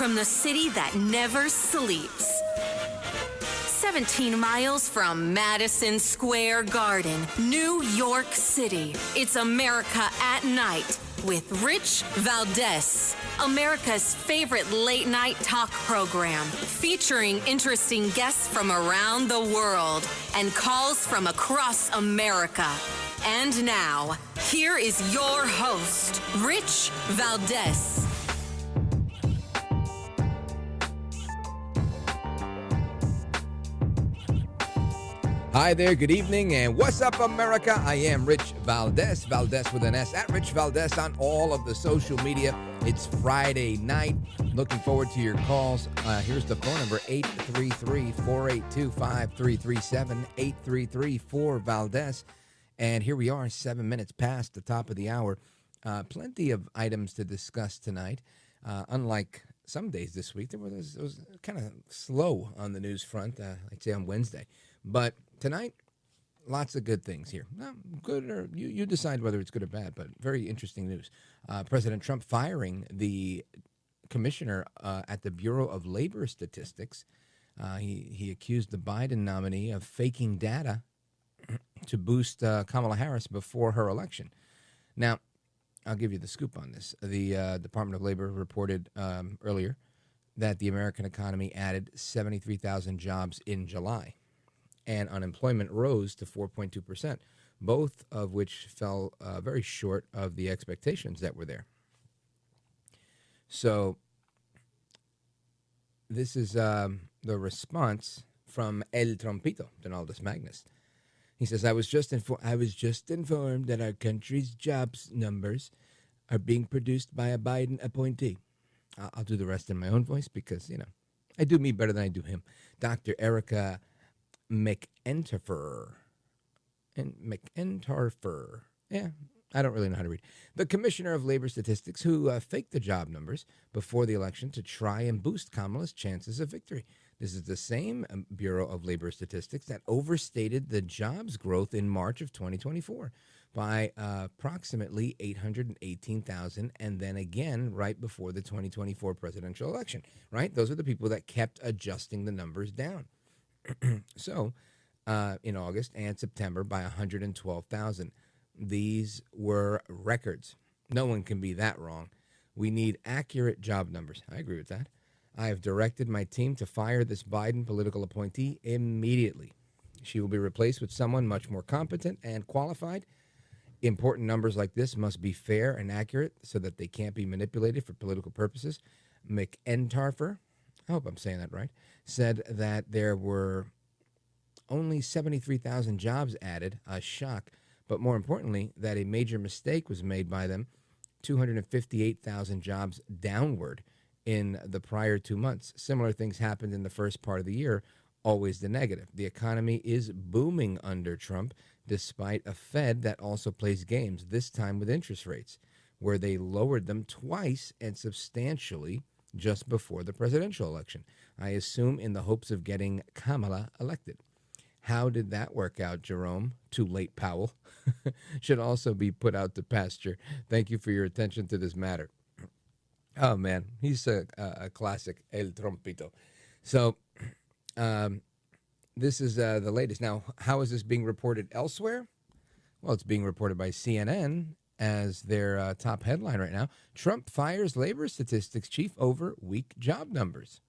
from the city that never sleeps. 17 miles from Madison Square Garden, New York City. It's America at Night with Rich Valdez. America's favorite late-night talk program, featuring interesting guests from around the world and calls from across America. And now, here is your host, Rich Valdez. Hi there, good evening, and what's up, America? I am Rich Valdez, Valdez with an S, at Rich Valdez on all of the social media. It's Friday night. Looking forward to your calls. Here's the phone number, 833-482-5337, 833-4-VALDEZ. And here we are, 7 minutes past the top of the hour. Plenty of items to discuss tonight. Unlike some days this week, it was kind of slow on the news front, I'd say on Wednesday. But tonight, lots of good things here. Good, or you decide whether it's good or bad, but very interesting news. President Trump firing the commissioner at the Bureau of Labor Statistics. He accused the Biden nominee of faking data to boost Kamala Harris before her election. Now, I'll give you the scoop on this. The Department of Labor reported earlier that the American economy added 73,000 jobs in July, and unemployment rose to 4.2%, both of which fell very short of the expectations that were there. So this is the response from El Trompito, Donaldus Magnus. He says, I was just informed that our country's jobs numbers are being produced by a Biden appointee. I'll do the rest in my own voice because, I do me better than I do him. Dr. Erica McEntarfer. Yeah, I don't really know how to read. The Commissioner of Labor Statistics who faked the job numbers before the election to try and boost Kamala's chances of victory. This is the same Bureau of Labor Statistics that overstated the jobs growth in March of 2024 by approximately 818,000, and then again right before the 2024 presidential election, right? Those are the people that kept adjusting the numbers down. So, in August and September by 112,000. These were records. No one can be that wrong. We need accurate job numbers. I agree with that. I have directed my team to fire this Biden political appointee immediately. She will be replaced with someone much more competent and qualified. Important numbers like this must be fair and accurate so that they can't be manipulated for political purposes. McEntarfer, I hope I'm saying that right, said that there were only 73,000 jobs added, a shock, but more importantly, that a major mistake was made by them, 258,000 jobs downward in the prior 2 months. Similar things happened in the first part of the year, always the negative. The economy is booming under Trump, despite a Fed that also plays games, this time with interest rates, where they lowered them twice and substantially just before the presidential election. I assume in the hopes of getting Kamala elected. How did that work out, Jerome? Too late, Powell. Should also be put out to pasture. Thank you for your attention to this matter. Oh, man, he's a classic, El Trompito. So this is the latest. Now, how is this being reported elsewhere? Well, it's being reported by CNN as their top headline right now. Trump fires labor statistics chief over weak job numbers.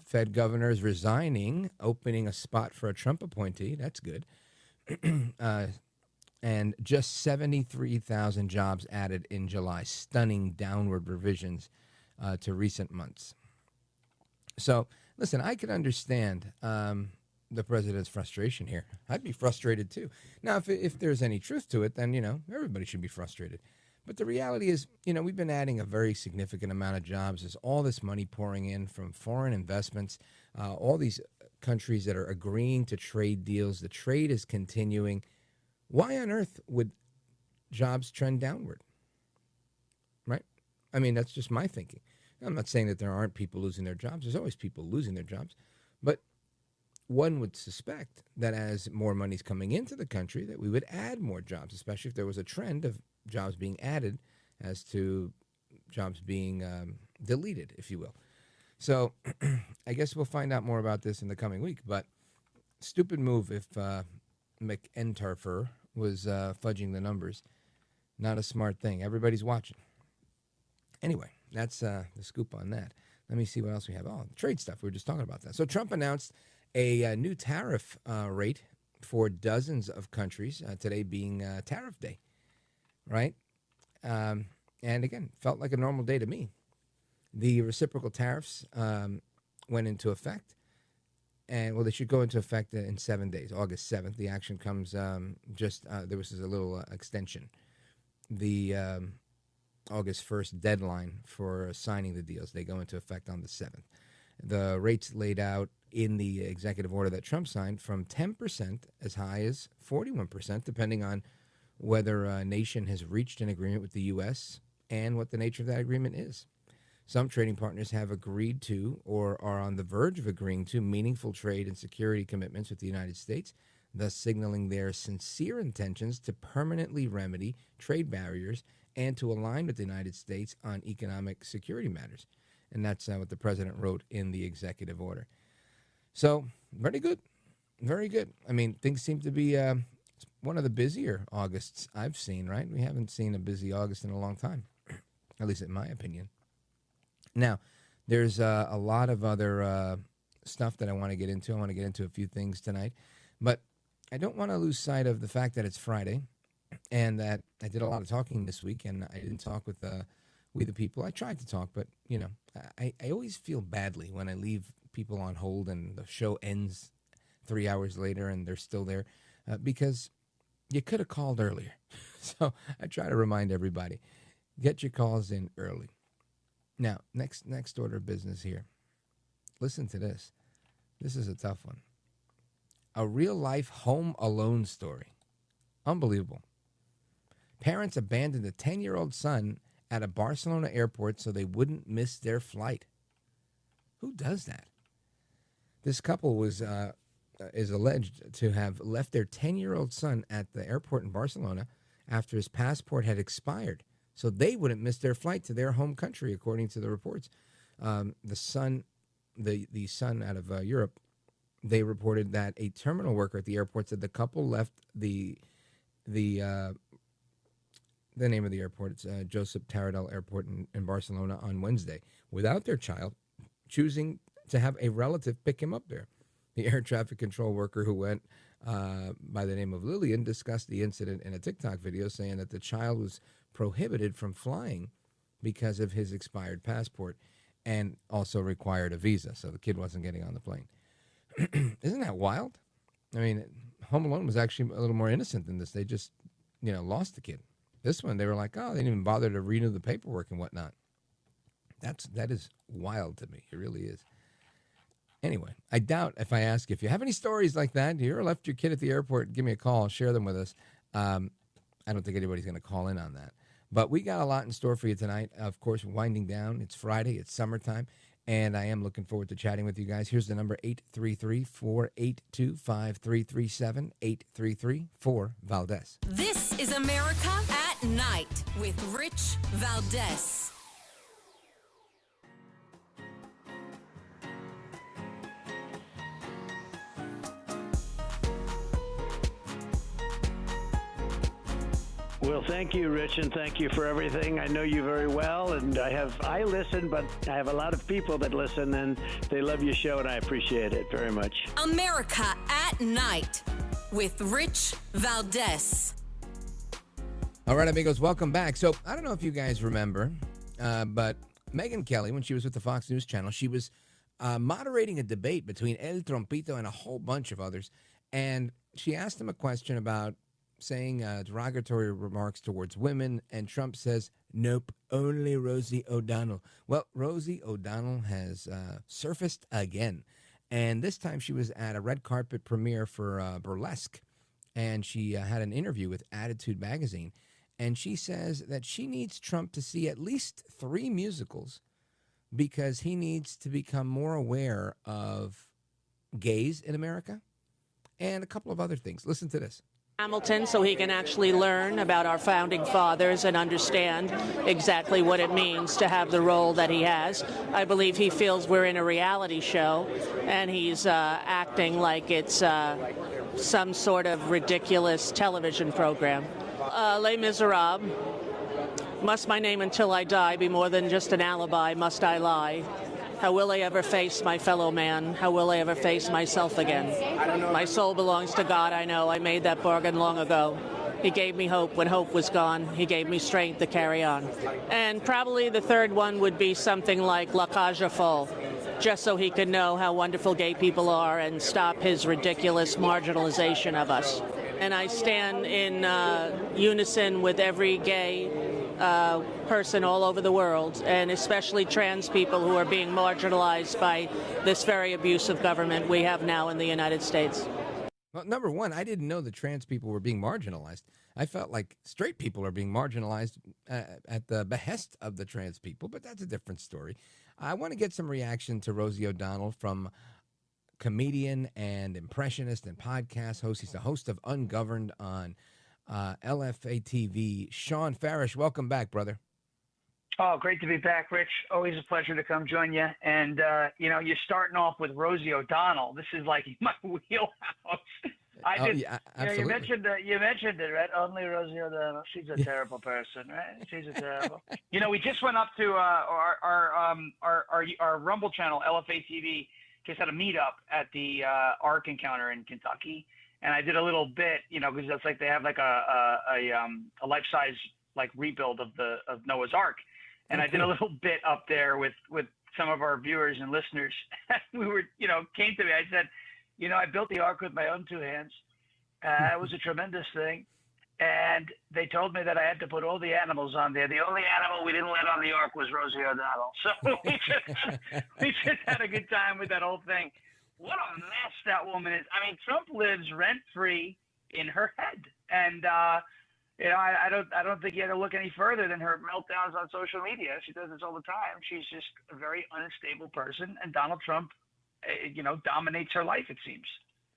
Fed governor is resigning, opening a spot for a Trump appointee. That's good. And just 73,000 jobs added in July. Stunning downward revisions to recent months. So, listen, I can understand the president's frustration here. I'd be frustrated, too. Now, if there's any truth to it, then, everybody should be frustrated. But the reality is, we've been adding a very significant amount of jobs. There's all this money pouring in from foreign investments, all these countries that are agreeing to trade deals. The trade is continuing. Why on earth would jobs trend downward? Right? I mean, that's just my thinking. I'm not saying that there aren't people losing their jobs. There's always people losing their jobs. But one would suspect that as more money's coming into the country, that we would add more jobs, especially if there was a trend of jobs being added as to jobs being deleted, if you will. So I guess we'll find out more about this in the coming week. But stupid move if McEntarfer was fudging the numbers. Not a smart thing. Everybody's watching. Anyway, that's the scoop on that. Let me see what else we have. Oh, trade stuff. We were just talking about that. So Trump announced a new tariff rate for dozens of countries, today being tariff day, right? And again, felt like a normal day to me. The reciprocal tariffs went into effect. And, well, they should go into effect in 7 days, August 7th. The action comes there was a little extension. The August 1st deadline for signing the deals. They go into effect on the 7th. The rates laid out in the executive order that Trump signed from 10% as high as 41%, depending on whether a nation has reached an agreement with the U.S. and what the nature of that agreement is. Some trading partners have agreed to or are on the verge of agreeing to meaningful trade and security commitments with the United States, thus signaling their sincere intentions to permanently remedy trade barriers and to align with the United States on economic security matters. And that's what the president wrote in the executive order. So, very good. Very good. I mean, things seem to be one of the busier Augusts I've seen, right? We haven't seen a busy August in a long time, at least in my opinion. Now, there's a lot of other stuff that I want to get into. I want to get into a few things tonight. But I don't want to lose sight of the fact that it's Friday and that I did a lot of talking this week, and I didn't talk with We the People. I tried to talk, but, you know, I always feel badly when I leave people on hold and the show ends 3 hours later and they're still there because you could have called earlier. So I try to remind everybody, get your calls in early. Now, next order of business here. Listen to this. This is a tough one. A real-life Home Alone story. Unbelievable. Parents abandoned a 10-year-old son at a Barcelona airport so they wouldn't miss their flight. Who does that? This couple is alleged to have left their 10-year-old son at the airport in Barcelona after his passport had expired, so they wouldn't miss their flight to their home country, according to the reports. The son out of Europe, they reported that a terminal worker at the airport said the couple left the name of the airport. It's Josep Tarradellas Airport in Barcelona on Wednesday without their child, choosing to have a relative pick him up there. The air traffic control worker, who went by the name of Lillian, discussed the incident in a TikTok video, saying that the child was prohibited from flying because of his expired passport and also required a visa, so the kid wasn't getting on the plane. Isn't that wild? I mean, Home Alone was actually a little more innocent than this. They just, lost the kid. This one, they were like, oh, they didn't even bother to renew the paperwork and whatnot. That is wild to me. It really is. Anyway, I doubt if I ask if you have any stories like that, you ever left your kid at the airport, give me a call, share them with us. I don't think anybody's going to call in on that. But we got a lot in store for you tonight. Of course, winding down. It's Friday. It's summertime. And I am looking forward to chatting with you guys. Here's the number, 833-482-5337, 833-4-VALDEZ. This is America at Night with Rich Valdez. Well, thank you, Rich, and thank you for everything. I know you very well, and I listen, but I have a lot of people that listen, and they love your show, and I appreciate it very much. America at Night with Rich Valdez. All right, amigos, welcome back. So I don't know if you guys remember, but Megyn Kelly, when she was with the Fox News Channel, she was moderating a debate between El Trompito and a whole bunch of others, and she asked him a question about saying derogatory remarks towards women, and Trump says, nope, only Rosie O'Donnell. Well, Rosie O'Donnell has surfaced again, and this time she was at a red carpet premiere for Burlesque, and she had an interview with Attitude Magazine, and she says that she needs Trump to see at least 3 musicals because he needs to become more aware of gays in America and a couple of other things. Listen to this. Hamilton, so he can actually learn about our founding fathers and understand exactly what it means to have the role that he has. I believe he feels we're in a reality show, and he's acting like it's some sort of ridiculous television program. Les Miserables. Must my name until I die be more than just an alibi? Must I lie? How will I ever face my fellow man? How will I ever face myself again? My soul belongs to God, I know. I made that bargain long ago. He gave me hope when hope was gone. He gave me strength to carry on. And probably the third one would be something like La Cage aux Folles, just so he could know how wonderful gay people are and stop his ridiculous marginalization of us. And I stand in unison with every gay person all over the world, and especially trans people who are being marginalized by this very abusive government we have now in the United States. Well, number one, I didn't know that trans people were being marginalized. I felt like straight people are being marginalized at the behest of the trans people, but that's a different story. I want to get some reaction to Rosie O'Donnell from comedian and impressionist and podcast host. He's the host of Ungoverned on LFA TV. Shawn Farash, welcome back, brother. Oh, great to be back, Rich. Always a pleasure to come join you. And, you're starting off with Rosie O'Donnell. This is like my wheelhouse. Yeah, absolutely. You mentioned it, right? Only Rosie O'Donnell. She's a terrible person, right? She's a terrible. We just went up to our Rumble channel, LFA TV, just had a meetup at the ARC encounter in Kentucky. And I did a little bit, because that's like they have like a life-size like rebuild of Noah's Ark, and I did a little bit up there with some of our viewers and listeners. We were, came to me. I said, I built the Ark with my own two hands. It was a tremendous thing, and they told me that I had to put all the animals on there. The only animal we didn't let on the Ark was Rosie O'Donnell. So we just had a good time with that whole thing. What a mess that woman is. I mean, Trump lives rent-free in her head. And, I don't think you have to look any further than her meltdowns on social media. She does this all the time. She's just a very unstable person. And Donald Trump, dominates her life, it seems.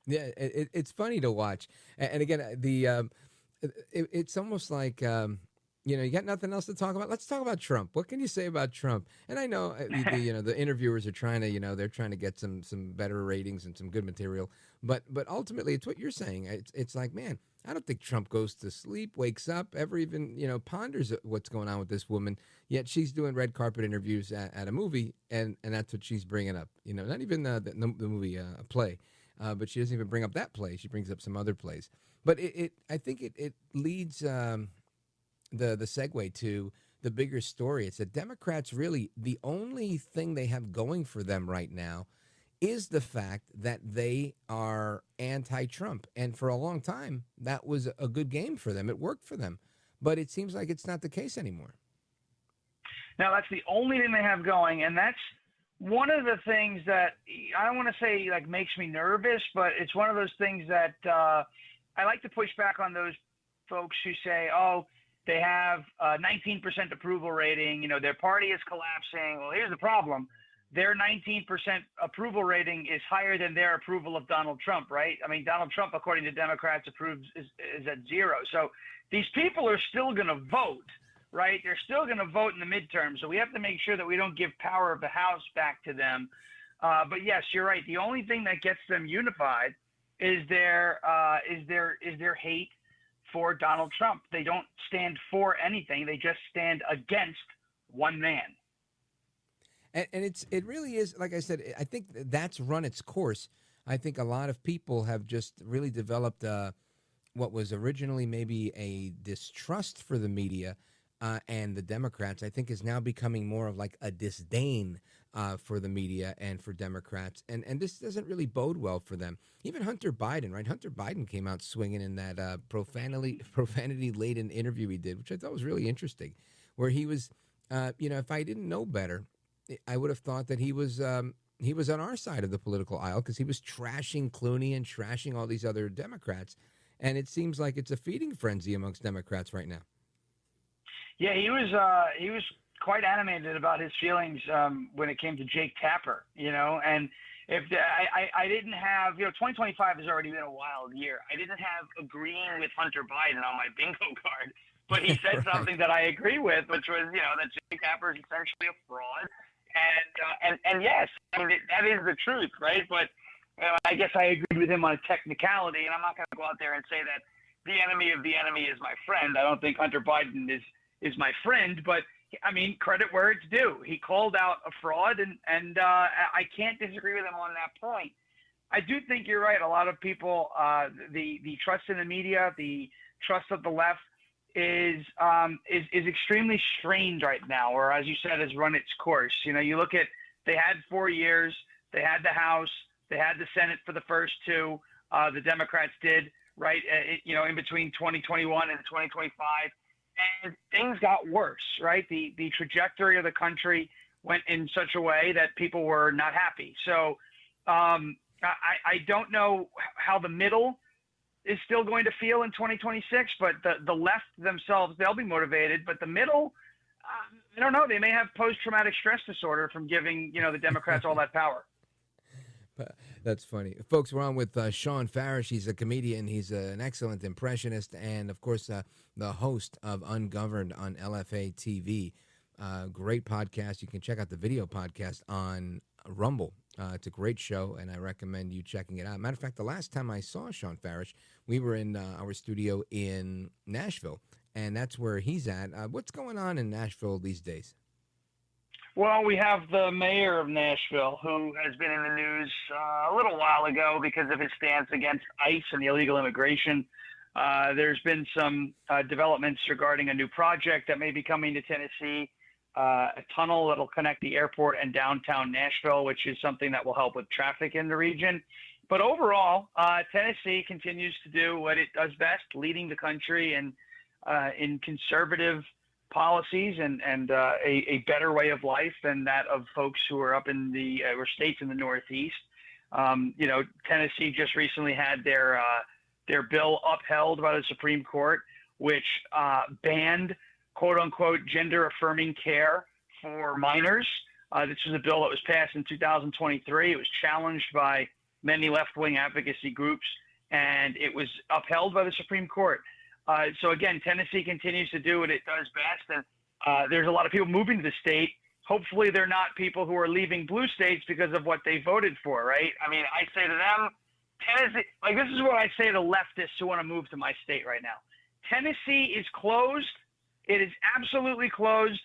Yeah, it's funny to watch. And again, it's almost like... you got nothing else to talk about. Let's talk about Trump. What can you say about Trump? And I know the interviewers are trying to they're trying to get some better ratings and some good material. But ultimately, it's what you're saying. It's like, man, I don't think Trump goes to sleep, wakes up, ever even ponders what's going on with this woman. Yet she's doing red carpet interviews at a movie, and that's what she's bringing up. Not even the movie play, but she doesn't even bring up that play. She brings up some other plays. But I think it leads. The segue to the bigger story. It's that Democrats really, the only thing they have going for them right now is the fact that they are anti-Trump. And for a long time, that was a good game for them. It worked for them. But it seems like it's not the case anymore. Now, that's the only thing they have going. And that's one of the things that I don't want to say like makes me nervous, but it's one of those things that I like to push back on those folks who say, they have a 19% approval rating. Their party is collapsing. Well, here's the problem. Their 19% approval rating is higher than their approval of Donald Trump, right? I mean, Donald Trump, according to Democrats, is at 0. So these people are still going to vote, right? They're still going to vote in the midterm. So we have to make sure that we don't give power of the House back to them. But yes, you're right. The only thing that gets them unified is their hate for Donald Trump. They don't stand for anything. They just stand against one man. And it really is, like I said, I think that's run its course. I think a lot of people have just really developed what was originally maybe a distrust for the media and the Democrats, I think is now becoming more of like a disdain for the media and for Democrats. And this doesn't really bode well for them. Even Hunter Biden, right? Hunter Biden came out swinging in that profanity-laden interview he did, which I thought was really interesting, where he was, if I didn't know better, I would have thought that he was on our side of the political aisle because he was trashing Clooney and trashing all these other Democrats. And it seems like it's a feeding frenzy amongst Democrats right now. Yeah, he was quite animated about his feelings when it came to Jake Tapper, and I didn't have, 2025 has already been a wild year. I didn't have agreeing with Hunter Biden on my bingo card, but he said Right. something that I agree with, which was, that Jake Tapper is essentially a fraud. And yes, I mean, that is the truth, right? But I guess I agreed with him on a technicality, and I'm not going to go out there and say that the enemy of the enemy is my friend. I don't think Hunter Biden is my friend, but I mean, credit where it's due. He called out a fraud, and I can't disagree with him on that point. I do think you're right. A lot of people, the trust in the media, the trust of the left is extremely strained right now, or as you said, has run its course. You look at, they had 4 years, they had the House, they had the Senate for the first two. The Democrats did, right? In between 2021 and 2025. And things got worse, right? The trajectory of the country went in such a way that people were not happy. So I don't know how the middle is still going to feel in 2026, but the left themselves, they'll be motivated. But the middle, I don't know. They may have post-traumatic stress disorder from giving, the Democrats all that power. That's funny. Folks, we're on with Shawn Farash. He's a comedian. He's an excellent impressionist and, of course, the host of Ungoverned on LFA TV. Great podcast. You can check out the video podcast on Rumble. It's a great show, and I recommend you checking it out. Matter of fact, the last time I saw Shawn Farash, we were in our studio in Nashville, and that's where he's at. What's going on in Nashville these days? Well, we have the mayor of Nashville, who has been in the news a little while ago because of his stance against ICE and the illegal immigration. There's been some developments regarding a new project that may be coming to Tennessee, a tunnel that will connect the airport and downtown Nashville, which is something that will help with traffic in the region. But overall, Tennessee continues to do what it does best, leading the country in conservative policies and a better way of life than that of folks who are up in the or states in the Northeast. Tennessee just recently had their bill upheld by the Supreme Court, which banned quote unquote gender affirming care for minors. This was a bill that was passed in 2023. It was challenged by many left-wing advocacy groups, and it was upheld by the Supreme Court. So again, Tennessee continues to do what it does best, and there's a lot of people moving to the state. Hopefully they're not people who are leaving blue states because of what they voted for, right? I mean, I say to them, Tennessee, this is what I say to leftists who want to move to my state right now. Tennessee is closed. It is absolutely closed.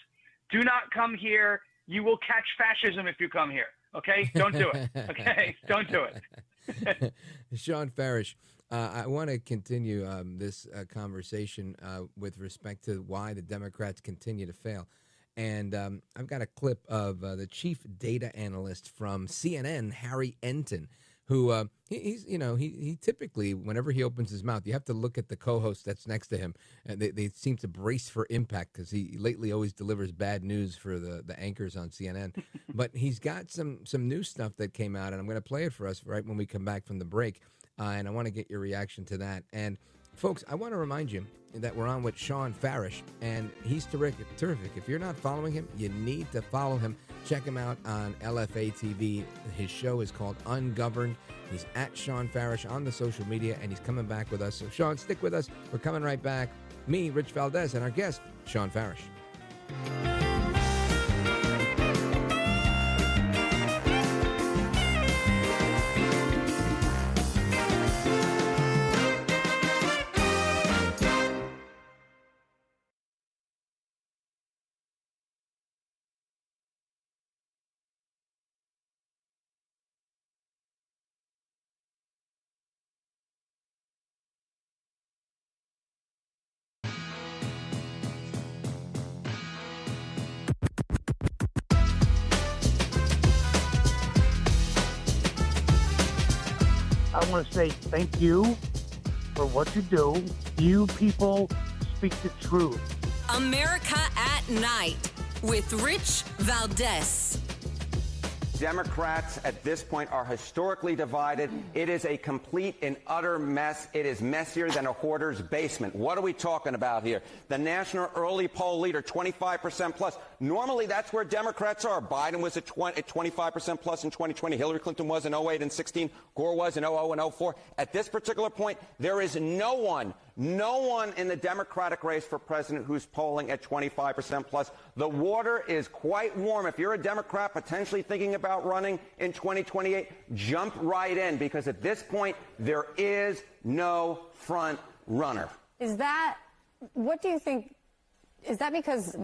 Do not come here. You will catch fascism if you come here, okay? Don't do it, okay? Don't do it. Shawn Farash. I want to continue this conversation with respect to why the Democrats continue to fail. And I've got a clip of the chief data analyst from CNN, Harry Enton, who he typically, whenever he opens his mouth, you have to look at the co-host that's next to him. And they seem to brace for impact because he lately always delivers bad news for the anchors on CNN. But he's got some new stuff that came out, and I'm going to play it for us right when we come back from the break. And I want to get your reaction to that. And, folks, I want to remind you that we're on with Shawn Farash, and he's terrific. If you're not following him, you need to follow him. Check him out on LFA TV. His show is called Ungoverned. He's at Shawn Farash on the social media, and he's coming back with us. So, Shawn, stick with us. We're coming right back. Me, Rich Valdez, and our guest, Shawn Farash. I want to say thank you for what you do. You people speak the truth. America at Night with Rich Valdez. Democrats at this point are historically divided. It is a complete and utter mess. It is messier than a hoarder's basement. What are we talking about here? The national early poll leader, 25% plus. Normally, that's where Democrats are. Biden was at 25% plus in 2020. Hillary Clinton was in 08 and 16. Gore was in 00 and 04. At this particular point, there is no one in the Democratic race for president who's polling at 25% plus. The water is quite warm. If you're a Democrat potentially thinking about running in 2028, jump right in, because at this point, there is no front runner. What do you think? Is that because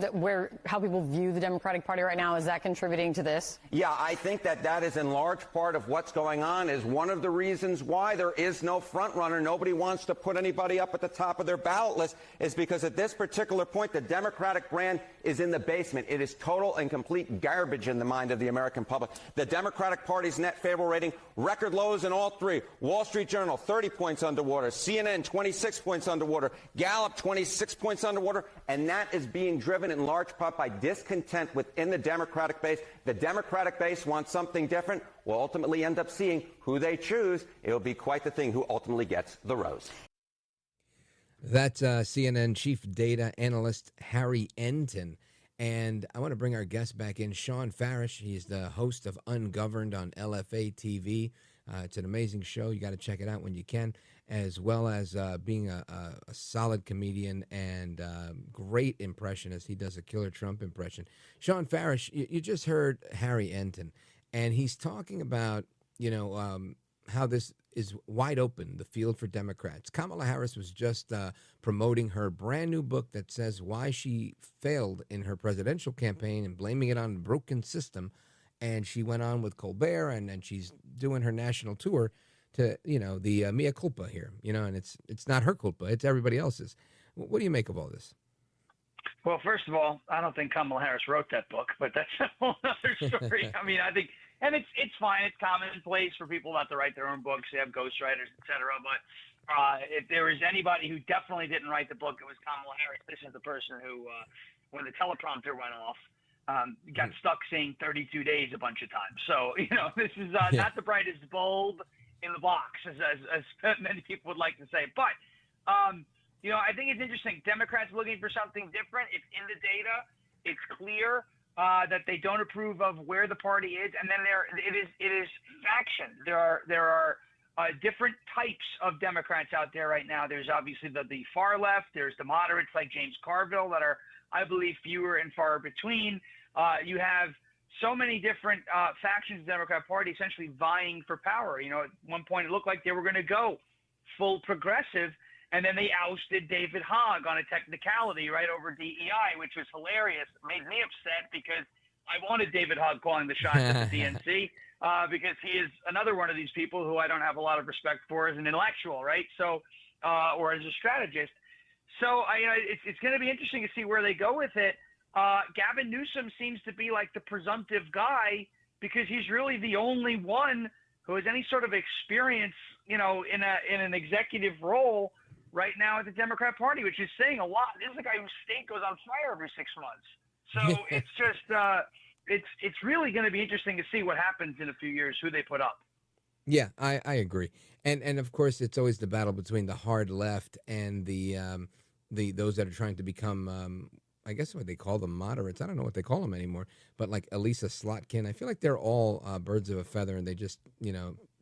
how people view the Democratic Party right now, is that contributing to this? Yeah, I think that is in large part of what's going on, is one of the reasons why there is no front runner. Nobody wants to put anybody up at the top of their ballot list, is because at this particular point, the Democratic brand is in the basement. It is total and complete garbage in the mind of the American public. The Democratic Party's net favorable rating, record lows in all three. Wall Street Journal, 30 points underwater. CNN, 26 points underwater. Gallup, 26 points underwater. And that is being driven in large part by discontent within the Democratic base. The Democratic base wants something different. We'll ultimately end up seeing who they choose. It'll be quite the thing who ultimately gets the rose. That's CNN chief data analyst Harry Enton. And I want to bring our guest back in, Shawn Farash. He's the host of Ungoverned on LFA TV. It's an amazing show. You got to check it out when you can, as well as being a solid comedian and great impressionist. He does a killer Trump impression. Shawn Farash, you just heard Harry Enton, and he's talking about, how this is wide open, the field for Democrats. Kamala Harris was just promoting her brand new book that says why she failed in her presidential campaign and blaming it on a broken system. And she went on with Colbert, and she's doing her national tour to, the mea culpa here, and it's not her culpa, it's everybody else's. What do you make of all this? Well, first of all, I don't think Kamala Harris wrote that book, but that's a whole other story. I mean, I think, and it's fine. It's commonplace for people not to write their own books. They have ghostwriters, et cetera. But if there was anybody who definitely didn't write the book, it was Kamala Harris. This is the person who, when the teleprompter went off, got stuck saying 32 days a bunch of times. So, this is not the brightest bulb in the box, as many people would like to say. But, I think it's interesting. Democrats looking for something different. It's in the data. It's clear that they don't approve of where the party is. And then it is faction. There are different types of Democrats out there right now. There's obviously the far left. There's the moderates like James Carville that are, I believe, fewer and far between. You have so many different factions of the Democrat Party essentially vying for power. At one point it looked like they were going to go full progressive, and then they ousted David Hogg on a technicality right over DEI, which was hilarious. It made me upset because I wanted David Hogg calling the shots at the DNC because he is another one of these people who I don't have a lot of respect for as an intellectual, right? So, or as a strategist. So, it's going to be interesting to see where they go with it. Gavin Newsom seems to be like the presumptive guy because he's really the only one who has any sort of experience, in an executive role right now at the Democrat Party, which is saying a lot. This is a guy whose state goes on fire every 6 months. So it's just, it's really going to be interesting to see what happens in a few years, who they put up. Yeah, I agree. And of course, it's always the battle between the hard left and the those that are trying to become, I guess what they call them, moderates. I don't know what they call them anymore, but like Elisa Slotkin, I feel like they're all birds of a feather and they just,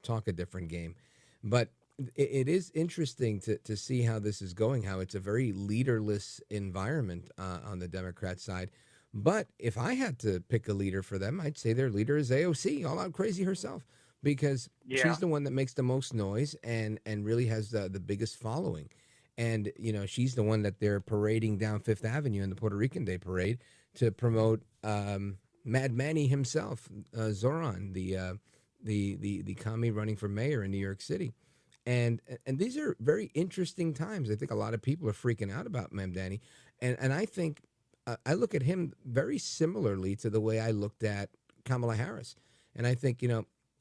talk a different game. But it is interesting to see how this is going, how it's a very leaderless environment on the Democrat side. But if I had to pick a leader for them, I'd say their leader is AOC, all out crazy herself, because she's the one that makes the most noise and really has the biggest following. And, she's the one that they're parading down Fifth Avenue in the Puerto Rican Day Parade to promote Mad Manny himself, Zoran, the commie running for mayor in New York City. And these are very interesting times. I think a lot of people are freaking out about Mamdani. And I think I look at him very similarly to the way I looked at Kamala Harris. And I think,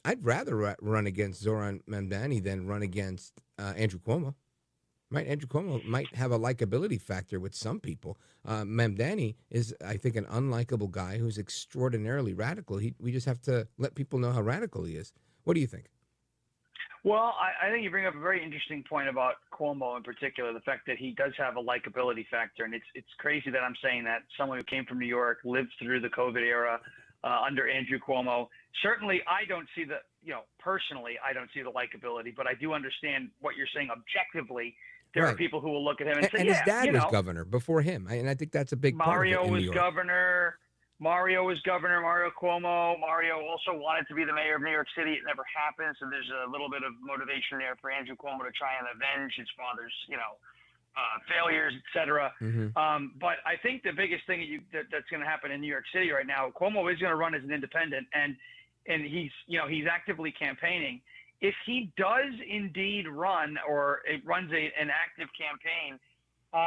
I'd rather run against Zoran Mamdani than run against Andrew Cuomo. Right? Andrew Cuomo might have a likability factor with some people. Mamdani is, I think, an unlikable guy who's extraordinarily radical. We just have to let people know how radical he is. What do you think? Well, I think you bring up a very interesting point about Cuomo in particular, the fact that he does have a likability factor. And it's crazy that I'm saying that someone who came from New York, lived through the COVID era under Andrew Cuomo. Certainly, I don't see personally, I don't see the likability, but I do understand what you're saying objectively. There are people who will look at him and say, and his dad was governor before him. And I think that's a big part of it in New York. Mario was governor, Mario Cuomo. Mario also wanted to be the mayor of New York City. It never happened. So there's a little bit of motivation there for Andrew Cuomo to try and avenge his father's, failures, et cetera. But I think the biggest thing that's going to happen in New York City right now, Cuomo is going to run as an independent, and he's actively campaigning. If he does indeed run, or it runs an active campaign,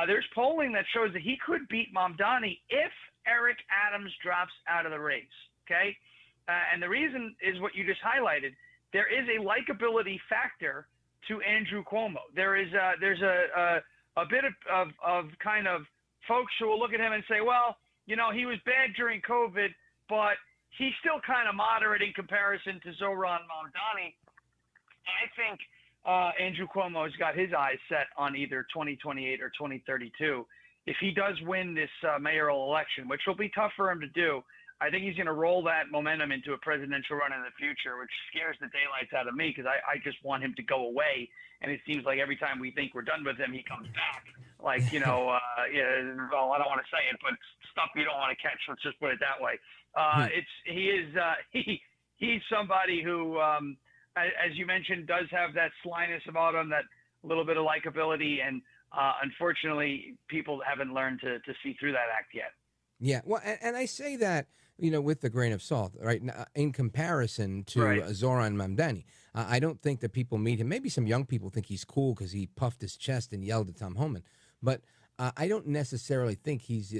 there's polling that shows that he could beat Mamdani if Eric Adams drops out of the race. Okay. And the reason is what you just highlighted. There is a likability factor to Andrew Cuomo. There's a bit of kind of folks who will look at him and say, well, he was bad during COVID, but he's still kind of moderate in comparison to Zohran Mamdani. I think Andrew Cuomo has got his eyes set on either 2028 or 2032. If he does win this mayoral election, which will be tough for him to do, I think he's going to roll that momentum into a presidential run in the future, which scares the daylights out of me because I just want him to go away. And it seems like every time we think we're done with him, he comes back. Well, I don't want to say it, but stuff you don't want to catch. Let's just put it that way. He's somebody who, as you mentioned, does have that slyness about him, that little bit of likability, and unfortunately, people haven't learned to see through that act yet. Yeah, well, and I say that, with a grain of salt, right? In comparison to Zohran Mamdani, I don't think that people meet him. Maybe some young people think he's cool because he puffed his chest and yelled at Tom Homan, but I don't necessarily think he's,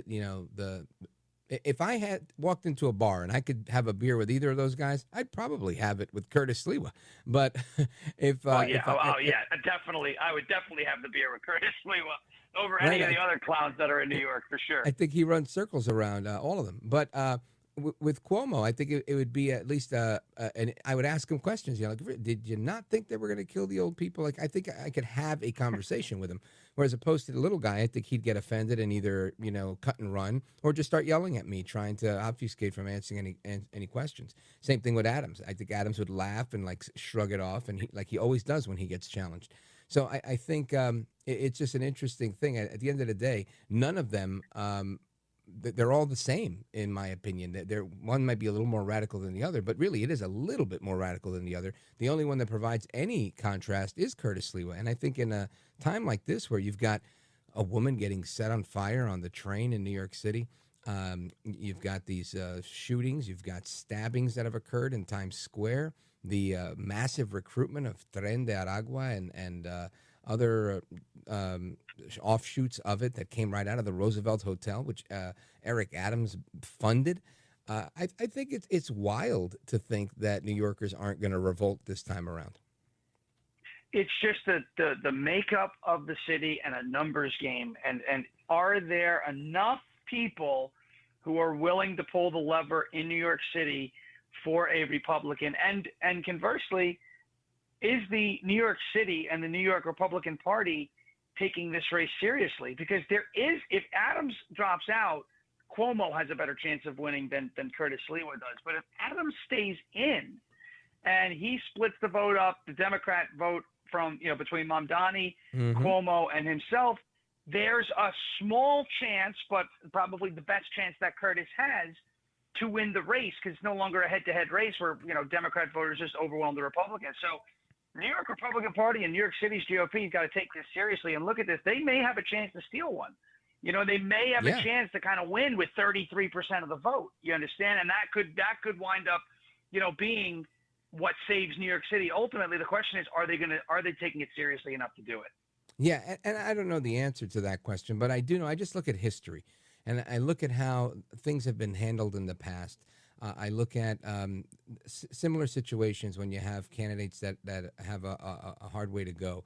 If I had walked into a bar and I could have a beer with either of those guys, I'd probably have it with Curtis Sliwa. But definitely, I would definitely have the beer with Curtis Sliwa over any of the other clowns that are in New York, for sure. I think he runs circles around all of them. But with Cuomo, I think it would be at least, and I would ask him questions. Did you not think they were going to kill the old people? Like, I think I could have a conversation with him. Whereas opposed to the little guy, I think he'd get offended and either, cut and run or just start yelling at me, trying to obfuscate from answering any questions. Same thing with Adams. I think Adams would laugh and shrug it off, and he always does when he gets challenged. So I think it's just an interesting thing. At the end of the day, none of them, they're all the same, in my opinion. One might be a little more radical than the other, but really it is a little bit more radical than the other. The only one that provides any contrast is Curtis Sliwa. And I think in a time like this, where you've got a woman getting set on fire on the train in New York City, you've got these shootings, you've got stabbings that have occurred in Times Square, the massive recruitment of Tren de Aragua and other offshoots of it that came right out of the Roosevelt Hotel, which Eric Adams funded. I think it's wild to think that New Yorkers aren't going to revolt this time around. It's just the makeup of the city and a numbers game. And are there enough people who are willing to pull the lever in New York City for a Republican? And conversely, is the New York City and the New York Republican Party taking this race seriously? Because if Adams drops out, Cuomo has a better chance of winning than Curtis Sliwa does. But if Adams stays in and he splits the vote up, the Democrat vote from, between Mamdani, Cuomo, and himself, there's a small chance, but probably the best chance that Curtis has to win the race, because it's no longer a head-to-head race where, Democrat voters just overwhelm the Republicans. So New York Republican Party and New York City's GOP has got to take this seriously and look at this. They may have a chance to steal one. They may have a chance to kind of win with 33% of the vote. You understand? And that could wind up, being what saves New York City. Ultimately, the question is, are they taking it seriously enough to do it? Yeah, and I don't know the answer to that question, but I do know. I just look at history, and I look at how things have been handled in the past. I look at similar situations when you have candidates that have a hard way to go.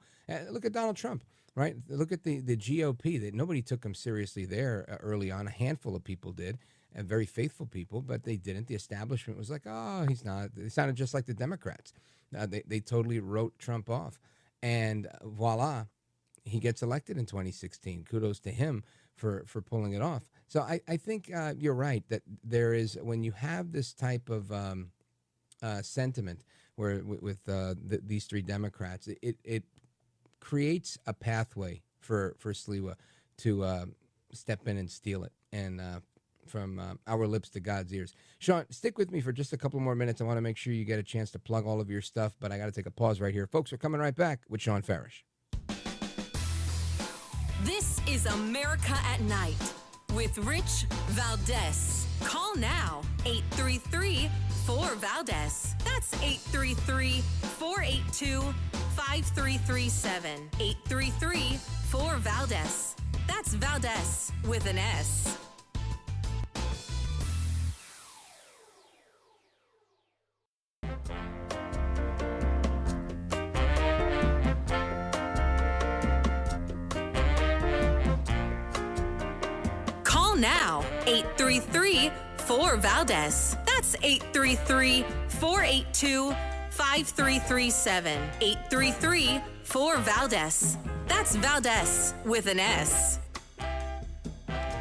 Look at Donald Trump, right? Look at the GOP. That nobody took him seriously there early on. A handful of people did, and very faithful people, but they didn't. The establishment was like, oh, he's not. It sounded just like the Democrats. They totally wrote Trump off. And voila, he gets elected in 2016. Kudos to him for pulling it off. So I think you're right that there is, when you have this type of sentiment where with these three Democrats, it creates a pathway for Sliwa to step in and steal it. And from our lips to God's ears. Shawn, stick with me for just a couple more minutes. I want to make sure you get a chance to plug all of your stuff, but I got to take a pause right here. Folks, we're coming right back with Shawn Farash. This is America at Night with Rich Valdez. Call now, 833-4-VALDEZ. That's 833-482-5337. 833-4-VALDEZ. That's Valdez with an S. Call now, 833-4-VALDEZ. That's 833-482-5337. 833-4-VALDEZ. That's Valdez with an S.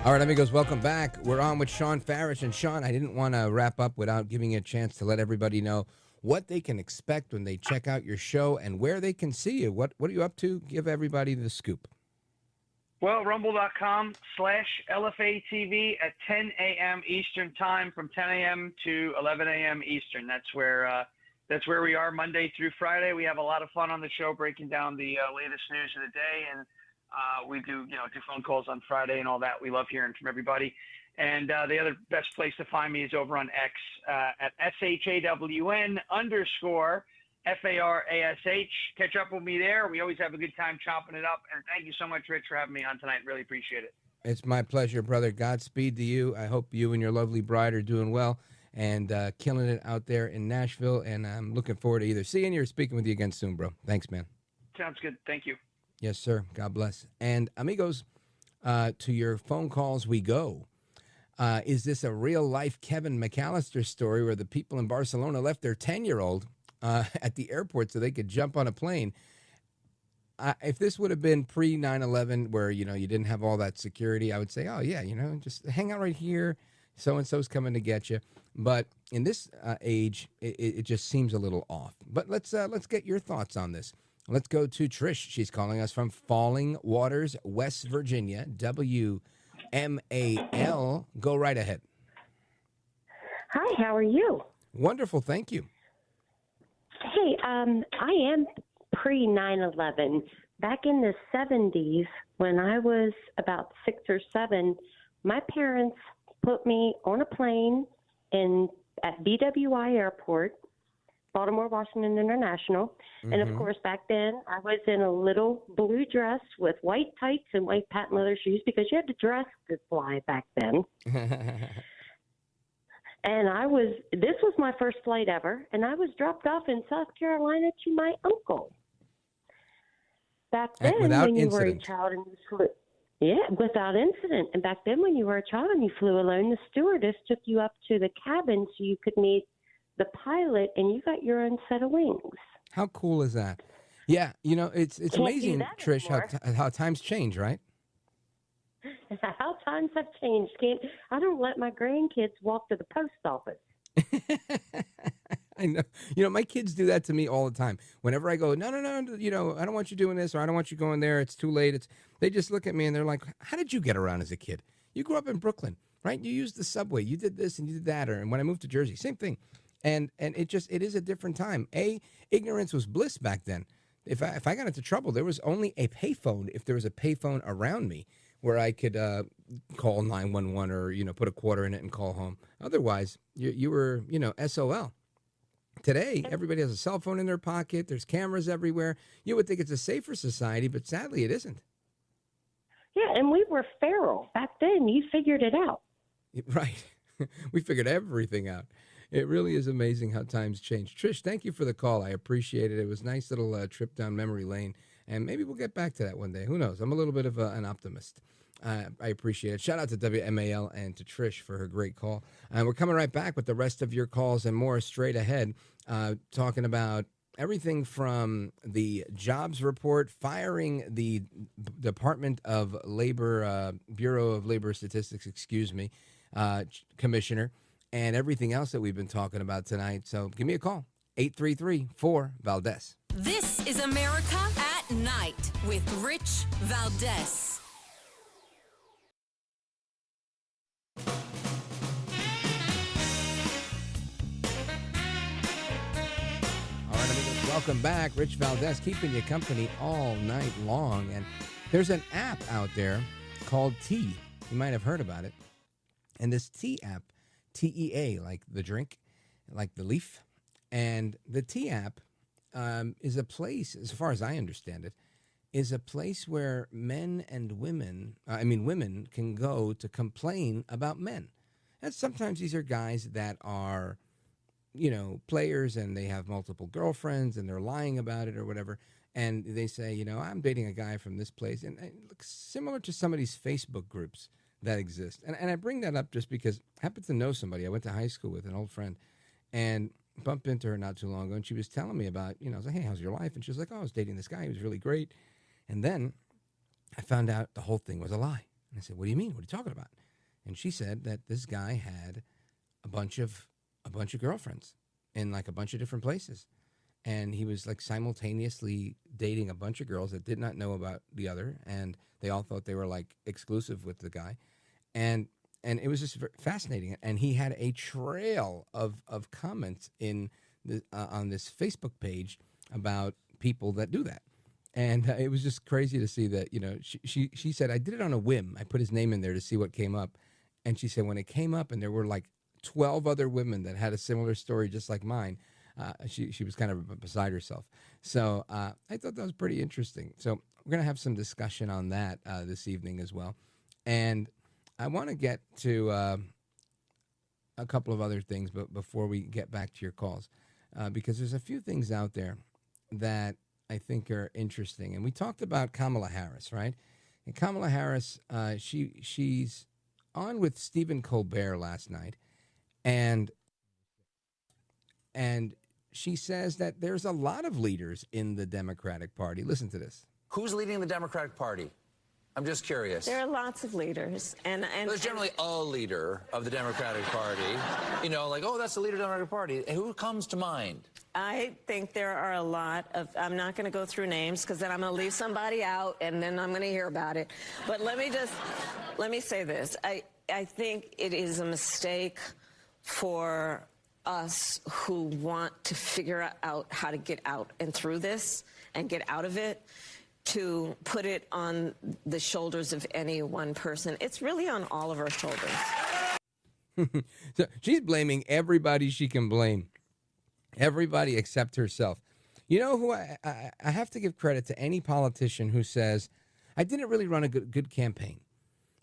All right, amigos, welcome back. We're on with Shawn Farash. And Shawn, I didn't want to wrap up without giving you a chance to let everybody know what they can expect when they check out your show and where they can see you. What are you up to? Give everybody the scoop. Well, rumble.com/LFATV at 10 a.m. Eastern time, from 10 a.m. to 11 a.m. Eastern. That's where we are Monday through Friday. We have a lot of fun on the show, breaking down the latest news of the day, and we do phone calls on Friday and all that. We love hearing from everybody. And the other best place to find me is over on X at SHAWN_FARASH. Catch up with me there. We always have a good time chopping it up. And thank you so much, Rich, for having me on tonight. Really appreciate it. It's my pleasure, brother. Godspeed to you. I hope you and your lovely bride are doing well and killing it out there in Nashville. And I'm looking forward to either seeing you or speaking with you again soon, bro. Thanks, man. Sounds good. Thank you. Yes, sir. God bless. And amigos, to your phone calls we go. Is this a real-life Kevin McAllister story where the people in Barcelona left their 10-year-old at the airport so they could jump on a plane? If this would have been pre-9/11 where, you didn't have all that security, I would say, oh, yeah, just hang out right here. So-and-so's coming to get you. But in this age, it just seems a little off. But let's get your thoughts on this. Let's go to Trish. She's calling us from Falling Waters, West Virginia, WMAL. Go right ahead. Hi, how are you? Wonderful, thank you. Hey, I am pre 9/11. Back in the 70s, when I was about 6 or 7, my parents put me on a plane at BWI Airport, Baltimore Washington International. Mm-hmm. And of course, back then, I was in a little blue dress with white tights and white patent leather shoes because you had to dress to fly back then. And this was my first flight ever, and I was dropped off in South Carolina to my uncle. Back then, when you were a child and you flew, without incident. And back then, when you were a child and you flew alone, the stewardess took you up to the cabin so you could meet the pilot, and you got your own set of wings. How cool is that? Yeah, it's amazing, Trish, how times change, right? How times have changed. I don't let my grandkids walk to the post office. I know. My kids do that to me all the time. Whenever I go, no, I don't want you doing this, or I don't want you going there. It's too late. They just look at me and they're like, how did you get around as a kid? You grew up in Brooklyn, right? You used the subway. You did this and you did that. And when I moved to Jersey, same thing. And it is a different time. Ignorance was bliss back then. If I got into trouble, there was only a payphone. If there was a payphone around me where I could call 911 or put a quarter in it and call home. Otherwise, you were SOL. Today, everybody has a cell phone in their pocket. There's cameras everywhere. You would think it's a safer society, but sadly, it isn't. Yeah, and we were feral back then. You figured it out, right? We figured everything out. It really is amazing how times change. Trish, thank you for the call. I appreciate it. It was a nice little trip down memory lane, and maybe we'll get back to that one day. Who knows? I'm a little bit of an optimist. I appreciate it. Shout out to WMAL and to Trish for her great call. And we're coming right back with the rest of your calls and more straight ahead, talking about everything from the jobs report, firing the Department of Labor, Bureau of Labor Statistics, commissioner, and everything else that we've been talking about tonight. So give me a call, 833-4-VALDEZ. This is America at Night with Rich Valdez. All right, amigos, welcome back. Rich Valdez keeping you company all night long. And there's an app out there called Tea. You might have heard about it. And this Tea app, TEA, like the drink, like the leaf. And the Tea app is a place, as far as I understand it, is a place where men and women, women can go to complain about men. And sometimes these are guys that are, players, and they have multiple girlfriends and they're lying about it or whatever. And they say, I'm dating a guy from this place. And it looks similar to some of these Facebook groups that exist. And I bring that up just because I happen to know somebody I went to high school with, an old friend, and bumped into her not too long ago. And she was telling me about, I was like, hey, how's your life? And she was like, oh, I was dating this guy. He was really great. And then I found out the whole thing was a lie. And I said, what do you mean? What are you talking about? And she said that this guy had a bunch of girlfriends in like a bunch of different places. And he was like simultaneously dating a bunch of girls that did not know about the other. And they all thought they were like exclusive with the guy. And it was just fascinating. And he had a trail of comments in on this Facebook page about people that do that. And it was just crazy to see that, she said, I did it on a whim. I put his name in there to see what came up. And she said, when it came up and there were like 12 other women that had a similar story just like mine, she was kind of beside herself. So I thought that was pretty interesting. So we're going to have some discussion on that this evening as well. And I want to get to a couple of other things, but before we get back to your calls, because there's a few things out there that I think are interesting. And we talked about Kamala Harris, right? And Kamala Harris, she's on with Stephen Colbert last night, and she says that there's a lot of leaders in the Democratic Party. Listen to this. Who's leading the Democratic Party? I'm just curious. There are lots of leaders, and there's generally a leader of the Democratic Party. Like, oh, that's the leader of the Democratic Party. Who comes to mind? I think there are a lot of, I'm not going to go through names because then I'm going to leave somebody out and then I'm going to hear about it. But let me say this. I think it is a mistake for us who want to figure out how to get out and through this and get out of it, to put it on the shoulders of any one person. It's really on all of our shoulders. So she's blaming everybody she can blame. Everybody except herself. You know who I have to give credit to any politician who says, I didn't really run a good campaign,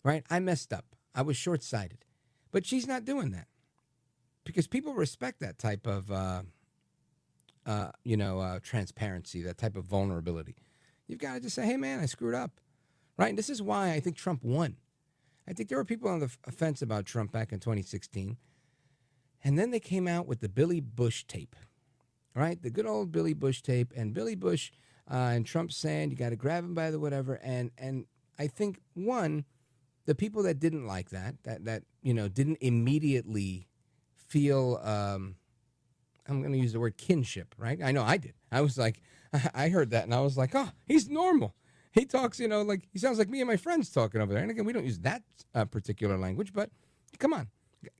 right? I messed up. I was short-sighted. But she's not doing that because people respect that type of, transparency, that type of vulnerability. You've got to just say, hey, man, I screwed up, right? And this is why I think Trump won. I think there were people on the fence about Trump back in 2016. And then they came out with the Billy Bush tape, right? The good old Billy Bush tape. And Billy Bush and Trump saying you got to grab him by the whatever. And I think, one, the people that didn't like that didn't immediately feel, I'm going to use the word kinship, right? I know I did. I was like, I heard that and I was like, oh, he's normal. He talks, like he sounds like me and my friends talking over there. And again, we don't use that particular language, but come on.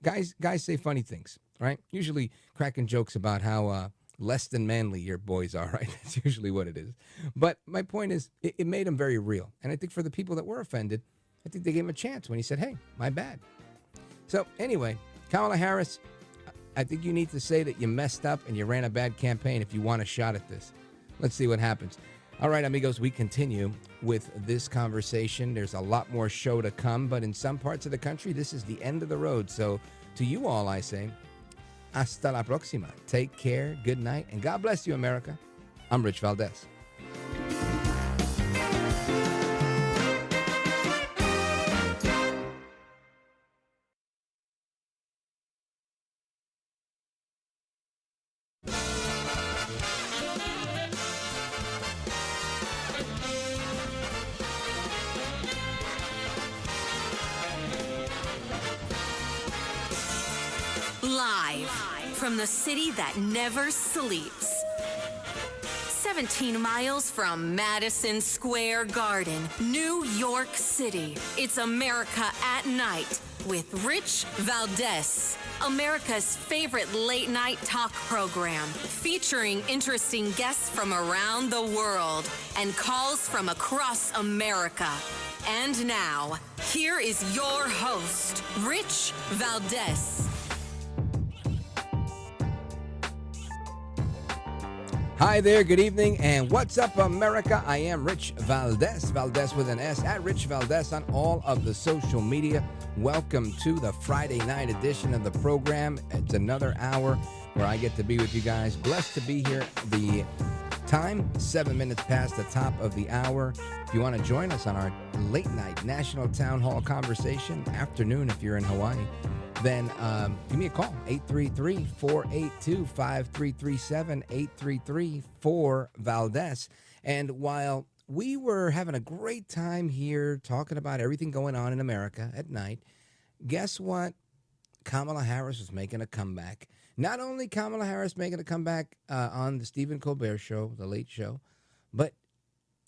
Guys say funny things, right? Usually cracking jokes about how less than manly your boys are, right? That's usually what it is. But my point is, it made him very real. And I think for the people that were offended, I think they gave him a chance when he said, hey, my bad. So anyway, Kamala Harris, I think you need to say that you messed up and you ran a bad campaign if you want a shot at this. Let's see what happens. All right, amigos, we continue with this conversation. There's a lot more show to come, but in some parts of the country, this is the end of the road. So to you all, I say, hasta la próxima. Take care, good night, and God bless you, America. I'm Rich Valdez. Live from the city that never sleeps. 17 miles from Madison Square Garden, New York City. It's America at Night with Rich Valdez. America's favorite late-night talk program, featuring interesting guests from around the world and calls from across America. And now, here is your host, Rich Valdez. Hi there, good evening, and what's up, America? I am Rich Valdez, Valdez with an S, at Rich Valdez on all of the social media. Welcome to the Friday night edition of the program. It's another hour where I get to be with you guys. Blessed to be here. The time, 7 minutes past the top of the hour. If you want to join us on our late night national town hall conversation, afternoon if you're in Hawaii, then give me a call, 833-482-5337, 833-4-VALDEZ. And while we were having a great time here talking about everything going on in America at night, guess what? Kamala Harris was making a comeback. Not only Kamala Harris making a comeback on the Stephen Colbert Show, the Late Show, but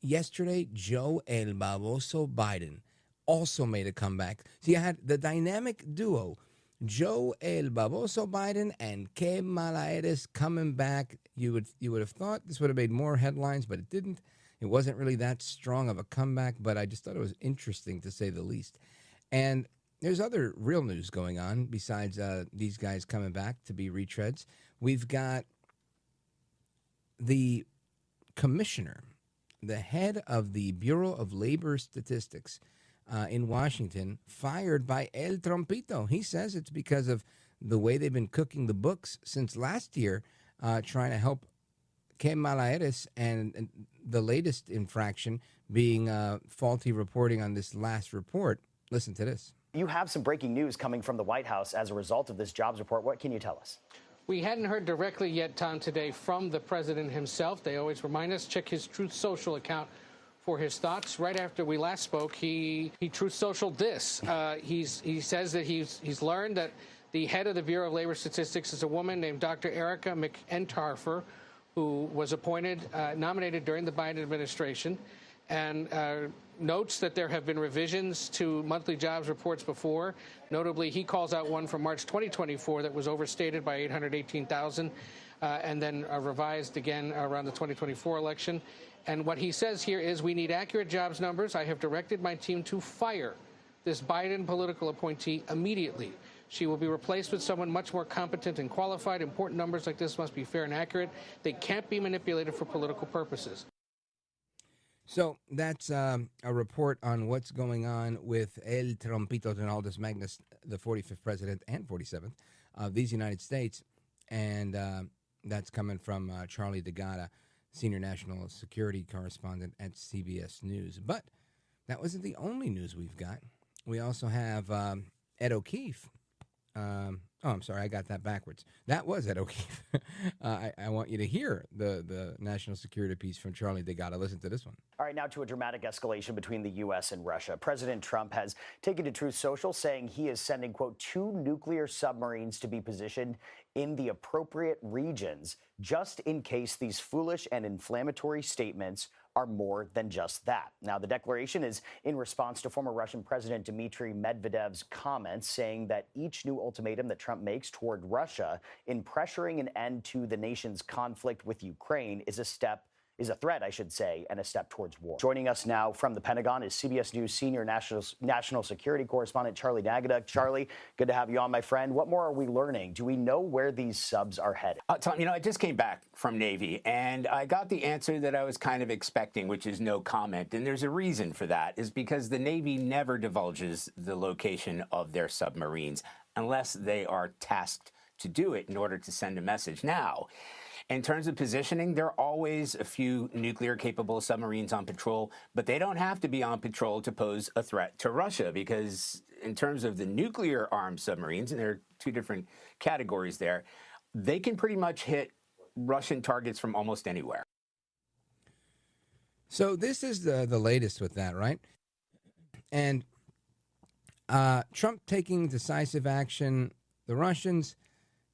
yesterday, Joe El Baboso Biden also made a comeback. See, I had the dynamic duo, Joe El Baboso Biden and Kamala Harris coming back. You would have thought this would have made more headlines, but it didn't. It wasn't really that strong of a comeback, but I just thought it was interesting to say the least. And there's other real news going on besides these guys coming back to be retreads. We've got the commissioner, the head of the Bureau of Labor Statistics in Washington, fired by El Trompito. He says it's because of the way they've been cooking the books since last year, trying to help Kamala Harris, and the latest infraction being faulty reporting on this last report. Listen to this. You have some breaking news coming from the White House as a result of this jobs report. What can you tell us? We hadn't heard directly yet, Tom, today from the president himself. They always remind us, check his Truth Social account for his thoughts. Right after we last spoke, he Truth Socialed this. He says that he's learned that the head of the Bureau of Labor Statistics is a woman named Dr. Erika McEntarfer, who was nominated during the Biden administration, and notes that there have been revisions to monthly jobs reports before. Notably, he calls out one from March 2024 that was overstated by 818,000 and then revised again around the 2024 election. And what he says here is, we need accurate jobs numbers. I have directed my team to fire this Biden political appointee immediately. She will be replaced with someone much more competent and qualified. Important numbers like this must be fair and accurate. They can't be manipulated for political purposes. So that's a report on what's going on with El Trompito Donaldus Magnus, the 45th president and 47th of these United States. And that's coming from Charlie DeGatta, senior national security correspondent at CBS News. But that wasn't the only news we've got. We also have Ed O'Keefe. I'm sorry, I got that backwards. That was Ed O'Keefe. I want you to hear the national security piece from Charlie DeGatta. Listen to this one. All right, now to a dramatic escalation between the U.S. and Russia. President Trump has taken to Truth Social, saying he is sending, quote, 2 nuclear submarines to be positioned in the appropriate regions, just in case these foolish and inflammatory statements are more than just that. Now, the declaration is in response to former Russian President Dmitry Medvedev's comments, saying that each new ultimatum that Trump makes toward Russia in pressuring an end to the nation's conflict with Ukraine is a threat, I should say, and a step towards war. Joining us now from the Pentagon is CBS News senior national security correspondent Charlie DeGatta. Charlie, good to have you on, my friend. What more are we learning? Do we know where these subs are headed? Tom, I just came back from Navy, and I got the answer that I was kind of expecting, which is no comment. And there's a reason for that, is because the Navy never divulges the location of their submarines unless they are tasked to do it in order to send a message. Now, in terms of positioning, there are always a few nuclear-capable submarines on patrol, but they don't have to be on patrol to pose a threat to Russia, because in terms of the nuclear-armed submarines, and there are 2 different categories there, they can pretty much hit Russian targets from almost anywhere. So this is the latest with that, right? And Trump taking decisive action. The Russians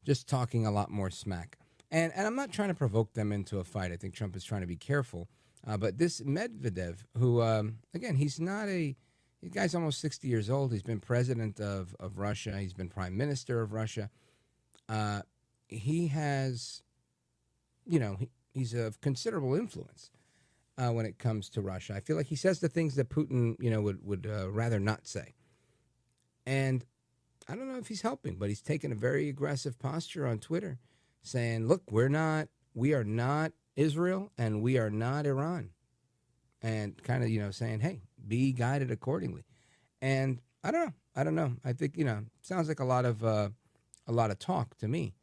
just talking a lot more smack. And I'm not trying to provoke them into a fight. I think Trump is trying to be careful. But this Medvedev, who, again, the guy's almost 60 years old. He's been president of Russia. He's been prime minister of Russia. He has, he's of considerable influence when it comes to Russia. I feel like he says the things that Putin, would rather not say. And I don't know if he's helping, but he's taken a very aggressive posture on Twitter saying, look, we are not Israel and we are not Iran. And kind of, saying, hey, be guided accordingly. And I don't know. I think, it sounds like a lot of talk to me,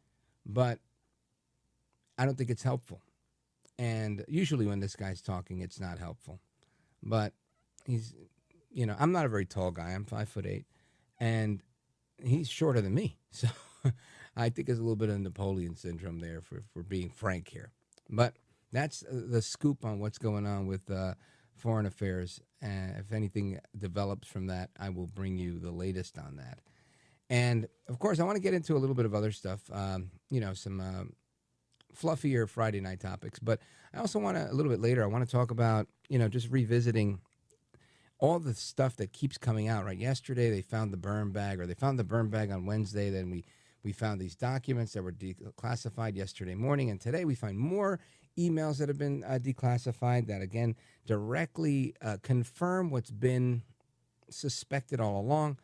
but I don't think it's helpful. And usually when this guy's talking, it's not helpful. But he's, I'm not a very tall guy. I'm 5'8", and he's shorter than me. So I think there's a little bit of Napoleon syndrome there, for being frank here. But that's the scoop on what's going on with foreign affairs. And if anything develops from that, I will bring you the latest on that. And, of course, I want to get into a little bit of other stuff, some fluffier Friday night topics. But I also want to, a little bit later, I want to talk about, just revisiting all the stuff that keeps coming out, right? Yesterday they found the burn bag, or they found the burn bag on Wednesday. Then we found these documents that were declassified yesterday morning. And today we find more emails that have been declassified that, again, directly confirm what's been suspected all along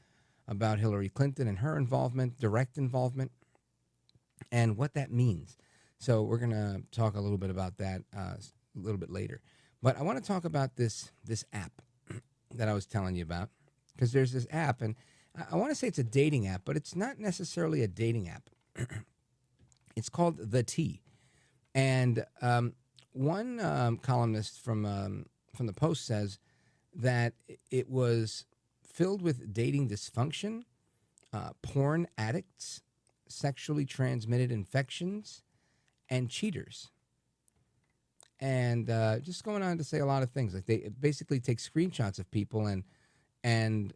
about Hillary Clinton and her involvement, direct involvement, and what that means. So we're going to talk a little bit about that a little bit later. But I want to talk about this app that I was telling you about, because there's this app, and I want to say it's a dating app, but it's not necessarily a dating app. It's called The T. And one columnist from the Post says that it was filled with dating dysfunction, porn addicts, sexually transmitted infections, and cheaters. And just going on to say a lot of things. Like, they basically take screenshots of people and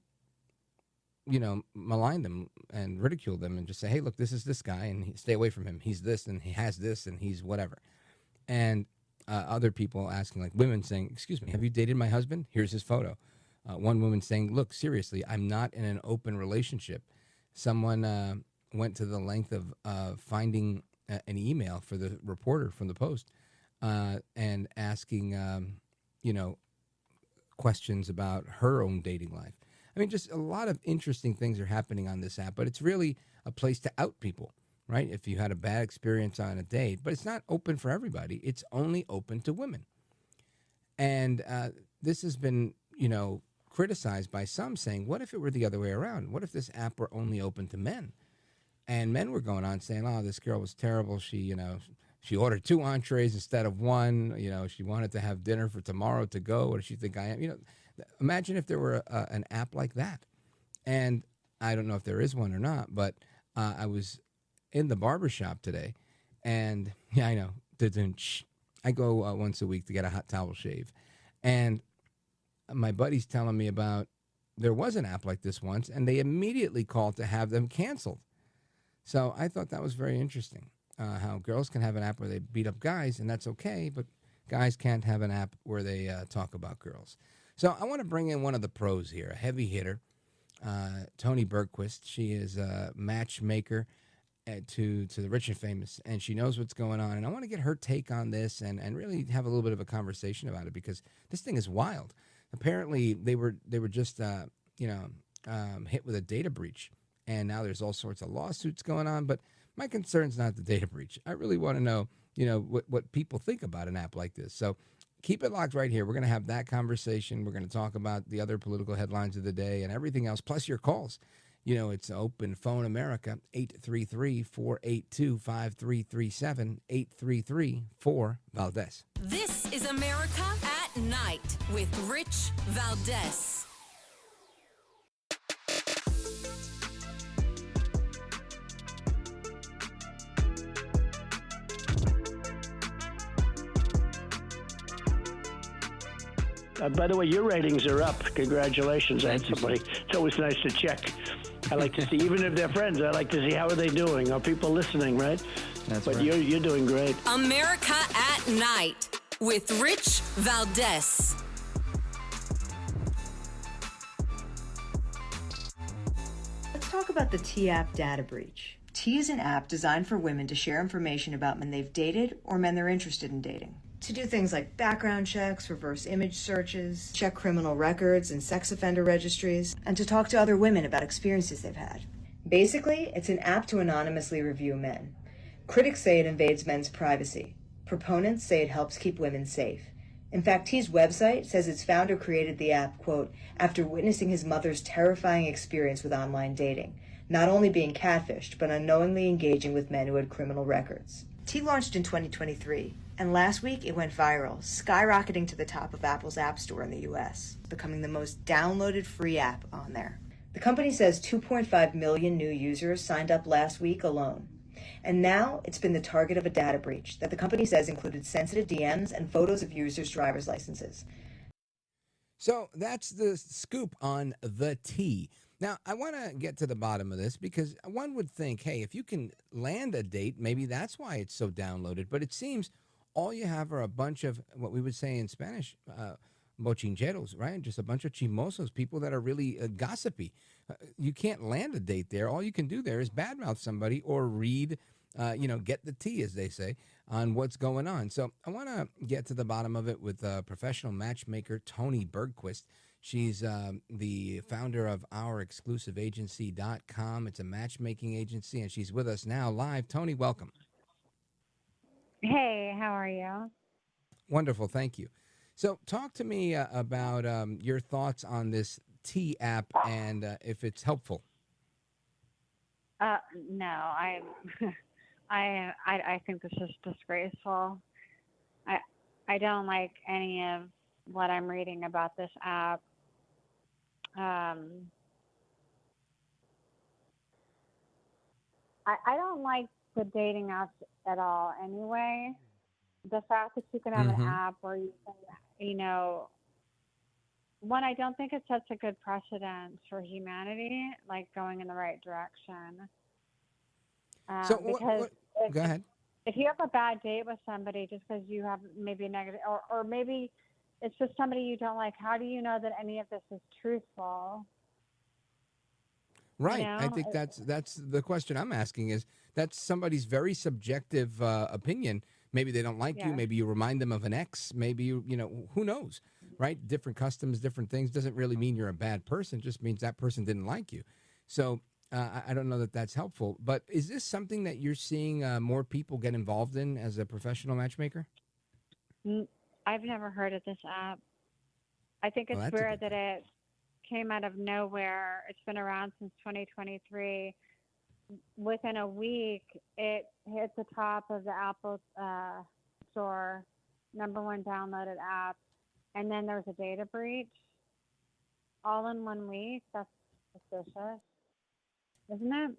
malign them and ridicule them and just say, hey, look, this is this guy, and stay away from him. He's this, and he has this, and he's whatever. And other people asking, like women saying, excuse me, have you dated my husband? Here's his photo. One woman saying, look, seriously, I'm not in an open relationship. Someone went to the length of finding an email for the reporter from the Post and asking, questions about her own dating life. I mean, just a lot of interesting things are happening on this app, but it's really a place to out people, right? If you had a bad experience on a date, but it's not open for everybody. It's only open to women. And this has been, criticized by some, saying, what if it were the other way around? What if this app were only open to men? And men were going on saying, oh, this girl was terrible. She, she ordered 2 entrees instead of 1. She wanted to have dinner for tomorrow to go. What does she think I am? Imagine if there were an app like that. And I don't know if there is one or not, but I was in the barbershop today, and yeah, I know. I go once a week to get a hot towel shave. And my buddy's telling me about, there was an app like this once, and they immediately called to have them canceled. So I thought that was very interesting, how girls can have an app where they beat up guys, and that's okay, but guys can't have an app where they talk about girls. So I want to bring in one of the pros here, a heavy hitter, Toni Bergquist. She is a matchmaker to the rich and famous, and she knows what's going on. And I want to get her take on this and really have a little bit of a conversation about it, because this thing is wild. Apparently, they were just hit with a data breach, and now there's all sorts of lawsuits going on. But my concern's not the data breach. I really want to know, what people think about an app like this. So keep it locked right here. We're going to have that conversation. We're going to talk about the other political headlines of the day and everything else, plus your calls. It's Open Phone America, 833-482-5337, 833-4-VALDEZ. This is America at Night with Rich Valdez. By the way, your ratings are up. Congratulations, handsomely. It's always nice to check. I like to see, even if they're friends, I like to see how are they doing. Are people listening, right? That's but right. You're doing great. America at Night with Rich Valdez. Let's talk about the T-App data breach. T is an app designed for women to share information about men they've dated or men they're interested in dating. To do things like background checks, reverse image searches, check criminal records and sex offender registries, and to talk to other women about experiences they've had. Basically, it's an app to anonymously review men. Critics say it invades men's privacy. Proponents say it helps keep women safe. In fact, T's website says its founder created the app, quote, after witnessing his mother's terrifying experience with online dating, not only being catfished, but unknowingly engaging with men who had criminal records. T launched in 2023, and last week it went viral, skyrocketing to the top of Apple's App Store in the US, becoming the most downloaded free app on there. The company says 2.5 million new users signed up last week alone. And now it's been the target of a data breach that the company says included sensitive DMs and photos of users' driver's licenses. So that's the scoop on the T. Now, I want to get to the bottom of this because one would think, hey, if you can land a date, maybe that's why it's so downloaded. But it seems all you have are a bunch of what we would say in Spanish, bochincheros, right? Just a bunch of chimosos, people that are really gossipy. You can't land a date there. All you can do there is badmouth somebody or read, get the tea, as they say, on what's going on. So I want to get to the bottom of it with professional matchmaker Toni Bergquist. She's the founder of OurExclusiveAgency.com. It's a matchmaking agency, and she's with us now live. Toni, welcome. Hey, how are you? Wonderful, thank you. So talk to me about your thoughts on this T app and if it's helpful. No, I think this is disgraceful. I don't like any of what I'm reading about this app. I don't like the dating apps at all anyway. The fact that you can have an app where you can, one, I don't think it sets a good precedent for humanity, like going in the right direction. Because go ahead. If you have a bad date with somebody just because you have maybe a negative, or maybe it's just somebody you don't like, how do you know that any of this is truthful? Right. I think that's the question I'm asking is that's somebody's very subjective opinion. Maybe they don't like you. Maybe you remind them of an ex. Maybe who knows, right? Different customs, different things doesn't really mean you're a bad person. It just means that person didn't like you. So I don't know that that's helpful. But is this something that you're seeing more people get involved in as a professional matchmaker? I've never heard of this app. I think it's weird that it came out of nowhere. It's been around since 2023. Within a week, it hit the top of the Apple Store, #1 downloaded app, and then there was a data breach. All in 1 week. That's suspicious, isn't it?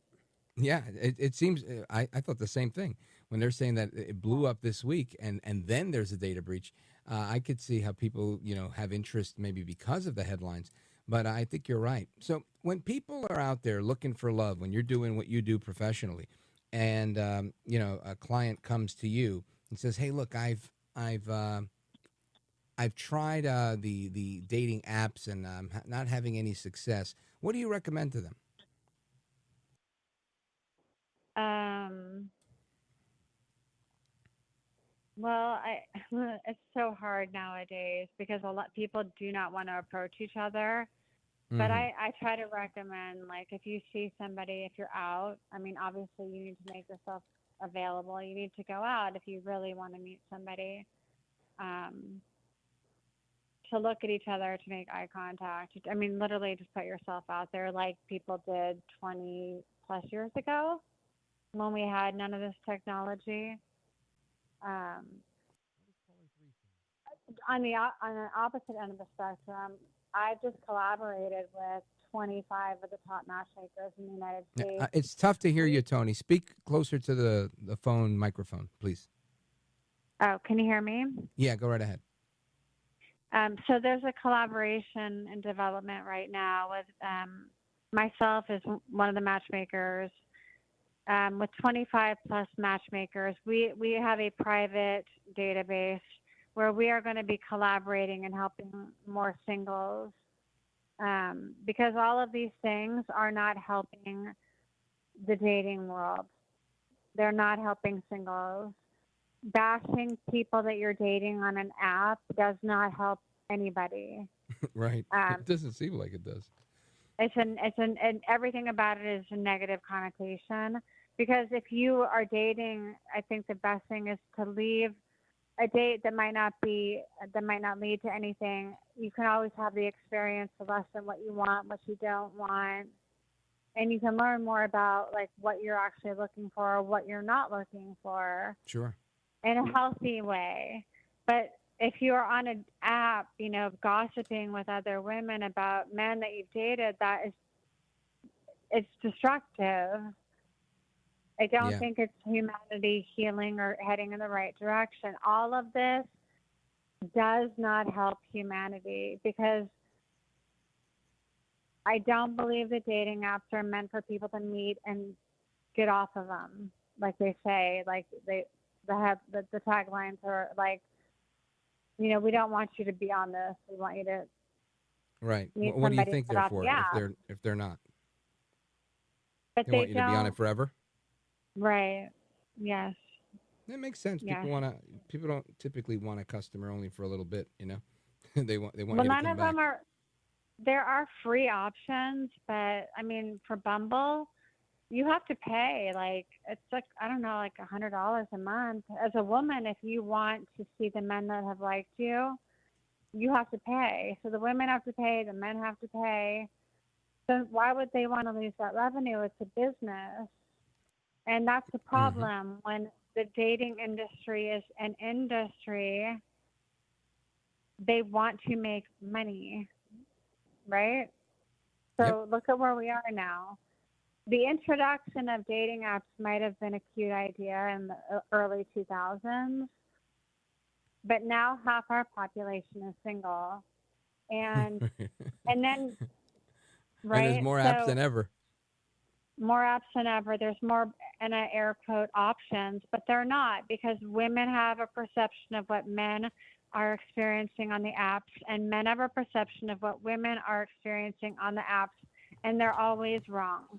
Yeah, it seems. I thought the same thing when they're saying that it blew up this week, and then there's a data breach. I could see how people have interest maybe because of the headlines. But I think you're right. So when people are out there looking for love, when you're doing what you do professionally, and a client comes to you and says, "Hey, look, I've tried the dating apps and I'm not having any success," what do you recommend to them? Well, it's so hard nowadays because a lot of people do not want to approach each other. But I try to recommend, like, if you see somebody, if you're out, I mean, obviously you need to make yourself available. You need to go out if you really want to meet somebody, to look at each other, to make eye contact. I mean, literally just put yourself out there like people did 20 plus years ago when we had none of this technology. On the opposite end of the spectrum, I've just collaborated with 25 of the top matchmakers in the United States. It's tough to hear you, Toni. Speak closer to the phone microphone, please. Oh, can you hear me? Yeah, go right ahead. So there's a collaboration and development right now with myself as one of the matchmakers, with 25 plus matchmakers, we have a private database where we are going to be collaborating and helping more singles, because all of these things are not helping the dating world. They're not helping singles. Bashing people that you're dating on an app does not help anybody. Right. It doesn't seem like it does. And everything about it is a negative connotation, because if you are dating, I think the best thing is to leave a date that might not lead to anything. You can always have the experience to lessen what you want, what you don't want, and you can learn more about like what you're actually looking for or what you're not looking for. Sure. In a healthy way. But if you're on an app, gossiping with other women about men that you've dated, it's destructive. I don't think it's humanity healing or heading in the right direction. All of this does not help humanity, because I don't believe that dating apps are meant for people to meet and get off of them, like they say. Like the taglines are like, we don't want you to be on this. We want you to. Right. What do you think they're for? If they're not, but they want you to be on it forever. Right. Yes. That makes sense. Yes. People don't typically want a customer only for a little bit. They want. Well, you to none come of back. them are. There are free options, but I mean, for Bumble, you have to pay. Like it's like I don't know, like $100 a month. As a woman, if you want to see the men that have liked you, you have to pay. So the women have to pay, the men have to pay. So why would they want to lose that revenue? It's a business. And that's the problem when the dating industry is an industry. They want to make money, right? So look at where we are now. The introduction of dating apps might have been a cute idea in the early 2000s, but now half our population is single. And and then, right? And there's more apps than ever. More apps than ever. There's more, and I air quote, options, but they're not, because women have a perception of what men are experiencing on the apps, and men have a perception of what women are experiencing on the apps, and they're always wrong.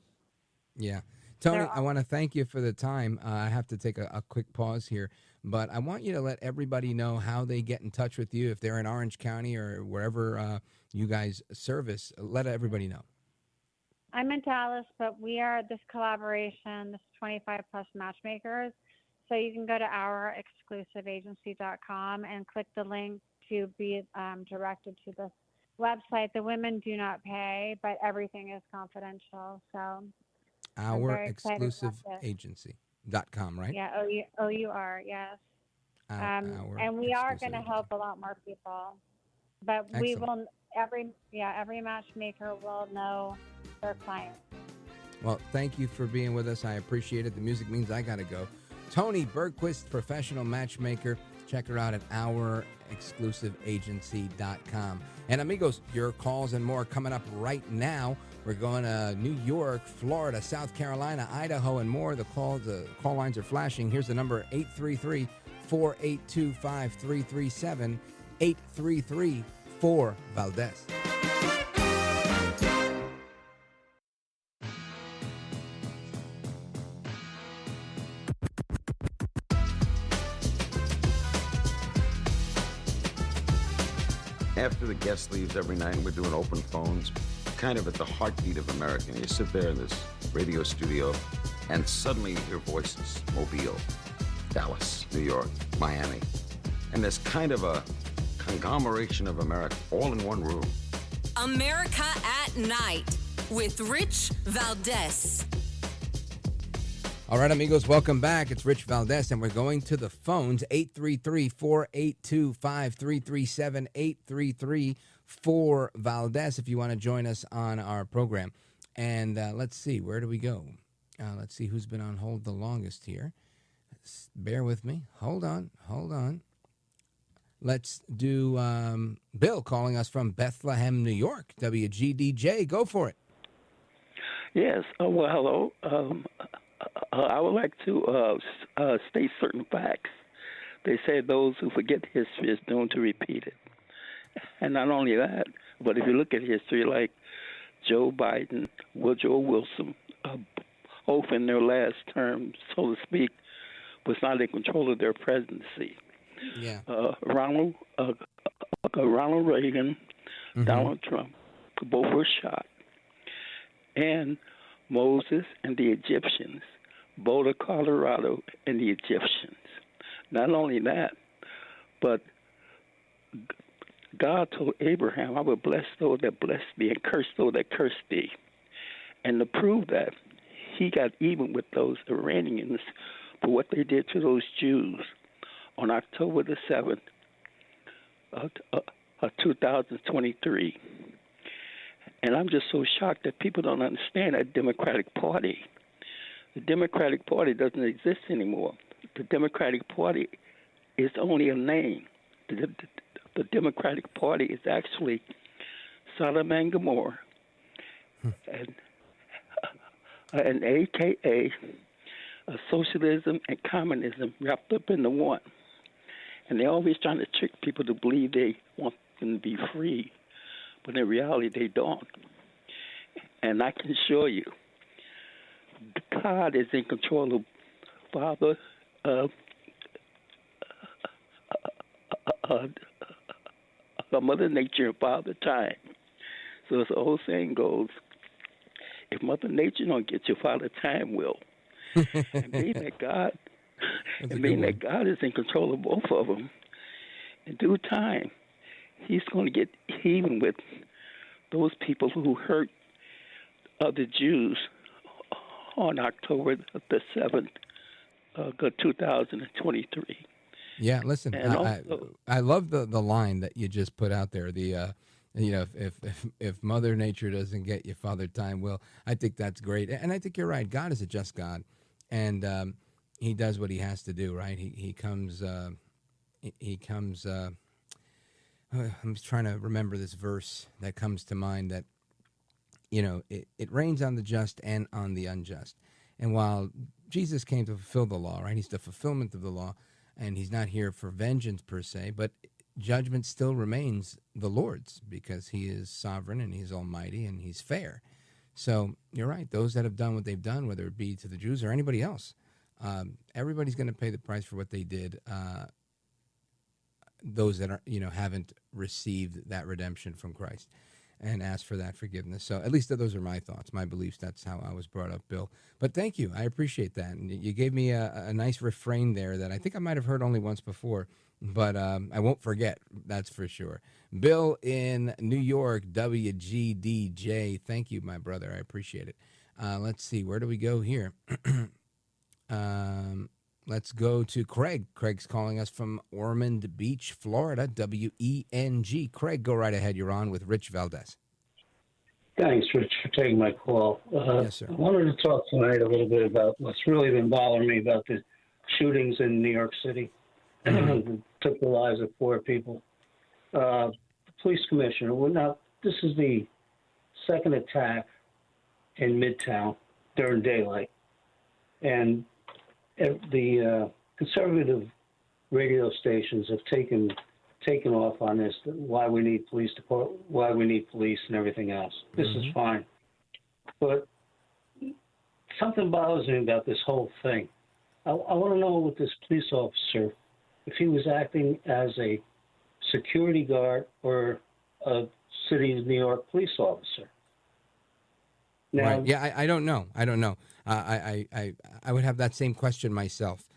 Yeah. Toni, I want to thank you for the time. I have to take a quick pause here, but I want you to let everybody know how they get in touch with you. If they're in Orange County or wherever you guys service, let everybody know. I'm in Dallas, but we are this collaboration, this 25 plus matchmakers. So you can go to ourexclusiveagency.com and click the link to be directed to this website. The women do not pay, but everything is confidential. So Ourexclusiveagency.com, right? Yeah, OUR, yes. And we are going to help a lot more people. But we will, every matchmaker will know their client. Well, thank you for being with us. I appreciate it. The music means I got to go. Toni Bergquist, professional matchmaker. Check her out at ourexclusiveagency.com. And amigos, your calls and more coming up right now. We're going to New York, Florida, South Carolina, Idaho, and more. The call lines are flashing. Here's the number, 833-482-5337, 833-4-VALDEZ. After the guest leaves every night, we're doing open phones, kind of at the heartbeat of America. And you sit there in this radio studio, and suddenly you hear voices. Mobile, Dallas, New York, Miami. And there's kind of a conglomeration of America all in one room. America at Night with Rich Valdez. All right, amigos, welcome back. It's Rich Valdez, and we're going to the phones, 833-482-5337, 833-4-VALDEZ, if you want to join us on our program. And let's see, where do we go? Let's see who's been on hold the longest here. Bear with me. Hold on. Let's do Bill calling us from Bethlehem, New York. WGDJ, go for it. Yes. Well, hello. I would like to state certain facts. They say those who forget history is doomed to repeat it. And not only that, but if you look at history, like Joe Biden, Woodrow Wilson, both in their last term, so to speak, was not in control of their presidency. Yeah. Ronald Reagan, Donald Trump, both were shot. And Moses and the Egyptians, Boulder, Colorado, and the Egyptians. Not only that, but God told Abraham, I will bless those that bless thee and curse those that curse thee. And to prove that, he got even with those Iranians for what they did to those Jews on October the 7th of 2023. And I'm just so shocked that people don't understand that Democratic Party. The Democratic Party doesn't exist anymore. The Democratic Party is only a name. The Democratic Party is actually Sodom and Gomorrah, and AKA socialism and communism wrapped up into one. And they're always trying to trick people to believe they want them to be free, but in reality they don't. And I can assure you, God is in control of Father, Mother Nature and Father Time. So as the old saying goes, if Mother Nature don't get you, Father Time will. And being that God is in control of both of them, in due time, he's going to get even with those people who hurt other Jews on October the 7th, 2023. Yeah, listen, I love the line that you just put out there. The if Mother Nature doesn't get you, Father Time will. I think that's great, and I think you're right. God is a just God, and he does what he has to do. Right? He comes. I'm just trying to remember this verse that comes to mind that, it rains on the just and on the unjust. And while Jesus came to fulfill the law, right? He's the fulfillment of the law, and he's not here for vengeance per se, but judgment still remains the Lord's because he is sovereign and he's almighty and he's fair. So you're right. Those that have done what they've done, whether it be to the Jews or anybody else, everybody's going to pay the price for what they did. Those that are, haven't received that redemption from Christ and asked for that forgiveness. So at least those are my thoughts, my beliefs. That's how I was brought up, Bill. But thank you. I appreciate that. And you gave me a nice refrain there that I think I might have heard only once before, but I won't forget. That's for sure. Bill in New York, WGDJ. Thank you, my brother. I appreciate it. Let's see. Where do we go here? Let's go to Craig. Craig's calling us from Ormond Beach, Florida, WENG. Craig, go right ahead. You're on with Rich Valdez. Thanks, Rich, for taking my call. Yes, sir. I wanted to talk tonight a little bit about what's really been bothering me about the shootings in New York City. Took the lives of 4 people. The police commissioner, now, this is the second attack in Midtown during daylight. And the conservative radio stations have taken off on this, why we need police and everything else. This is fine. But something bothers me about this whole thing. I want to know with this police officer, if he was acting as a security guard or a city of New York police officer. Now, right. Yeah, I don't know. I would have that same question myself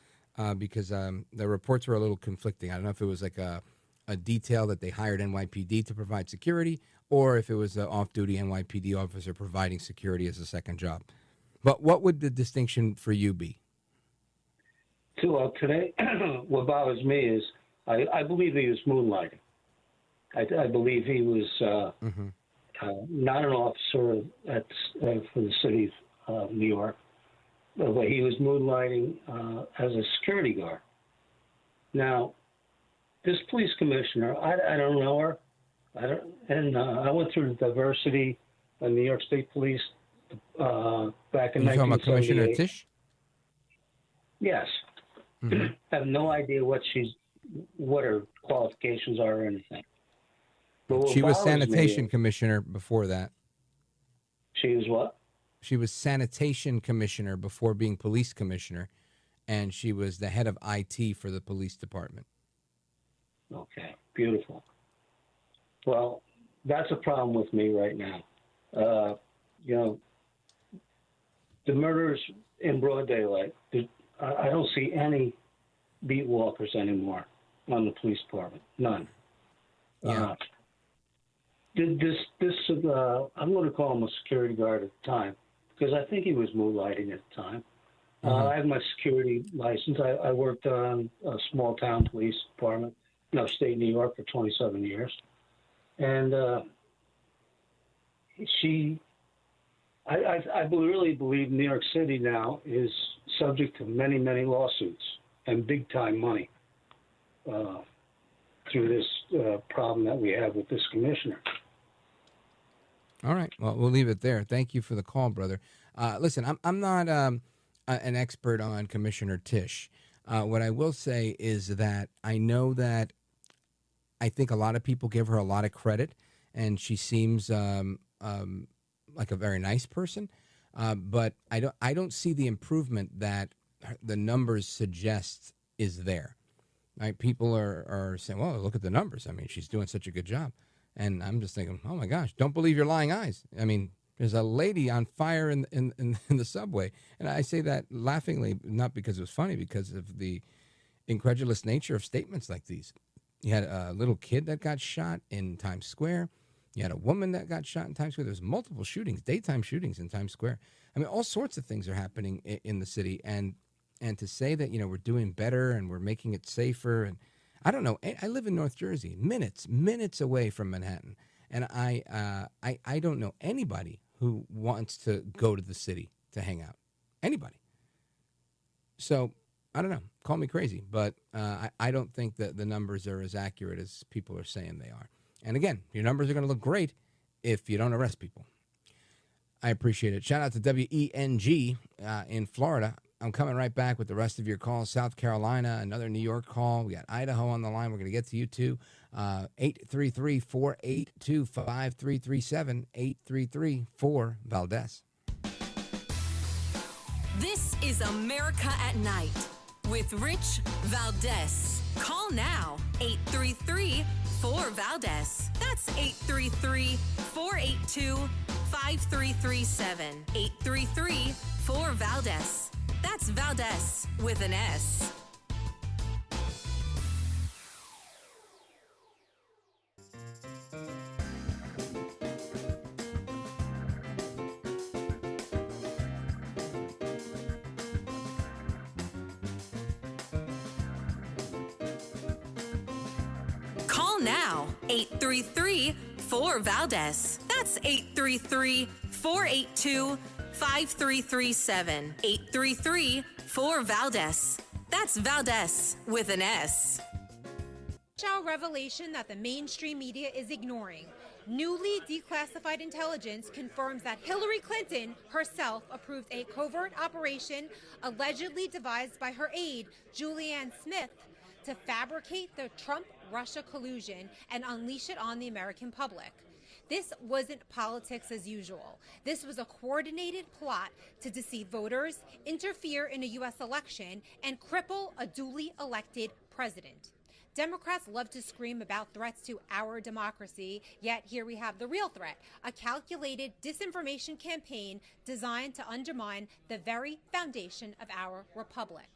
because the reports were a little conflicting. I don't know if it was like a detail that they hired NYPD to provide security or if it was an off-duty NYPD officer providing security as a second job. But what would the distinction for you be? Today, what bothers me is I believe he was moonlighting. I believe he was not an officer for the city of New York, but he was moonlighting as a security guard. Now, this police commissioner, I don't know her. I went through the diversity of New York State Police back in You talking about Commissioner 1978. Tisch? Yes. Mhm. I have no idea what her qualifications are or anything. But what She was bothers me sanitation is- commissioner before that. She was what? She was sanitation commissioner before being police commissioner, and she was the head of IT for the police department. Okay, beautiful. Well, that's a problem with me right now. The murders in broad daylight. I don't see any beat walkers anymore on the police department. None. Yeah. I'm going to call him a security guard at the time because I think he was moonlighting at the time. I have my security license. I worked on a small town police department in upstate New York for 27 years. And I really believe New York City now is subject to many, many lawsuits and big time money through this problem that we have with this commissioner. All right. Well, we'll leave it there. Thank you for the call, brother. Listen, I'm not an expert on Commissioner Tisch. What I will say is that I know that I think a lot of people give her a lot of credit, and she seems like a very nice person. But I don't see the improvement that the numbers suggest is there. Right? People are saying, "Well, look at the numbers. I mean, she's doing such a good job." And I'm just thinking, oh my gosh, don't believe your lying eyes. I mean, there's a lady on fire in the subway. And I say that laughingly, not because it was funny, because of the incredulous nature of statements like these. You had a little kid that got shot in Times Square. You had a woman that got shot in Times Square. There's multiple shootings, daytime shootings in Times Square. I mean, all sorts of things are happening in the city. And to say that, we're doing better and we're making it safer, and I don't know. I live in North Jersey, minutes away from Manhattan, and I don't know anybody who wants to go to the city to hang out. Anybody. So I don't know. Call me crazy, but I don't think that the numbers are as accurate as people are saying they are. And again, your numbers are going to look great if you don't arrest people. I appreciate it. Shout out to WENG in Florida. I'm coming right back with the rest of your calls. South Carolina, another New York call. We got Idaho on the line. We're going to get to you too. 833-482-5337. 833-4-VALDEZ. This is America at Night with Rich Valdez. Call now, 833-4-VALDEZ. That's 833-482-5337. 833-4-VALDEZ. That's Valdez with an S. Call now, 833-4-VALDEZ. That's 833-482-5337. 833-4-VALDEZ. That's Valdez with an S. Our revelation that the mainstream media is ignoring. Newly declassified intelligence confirms that Hillary Clinton herself approved a covert operation allegedly devised by her aide, Julianne Smith, to fabricate the Trump-Russia collusion and unleash it on the American public. This wasn't politics as usual. This was a coordinated plot to deceive voters, interfere in a U.S. election, and cripple a duly elected president. Democrats love to scream about threats to our democracy, yet here we have the real threat, a calculated disinformation campaign designed to undermine the very foundation of our republic.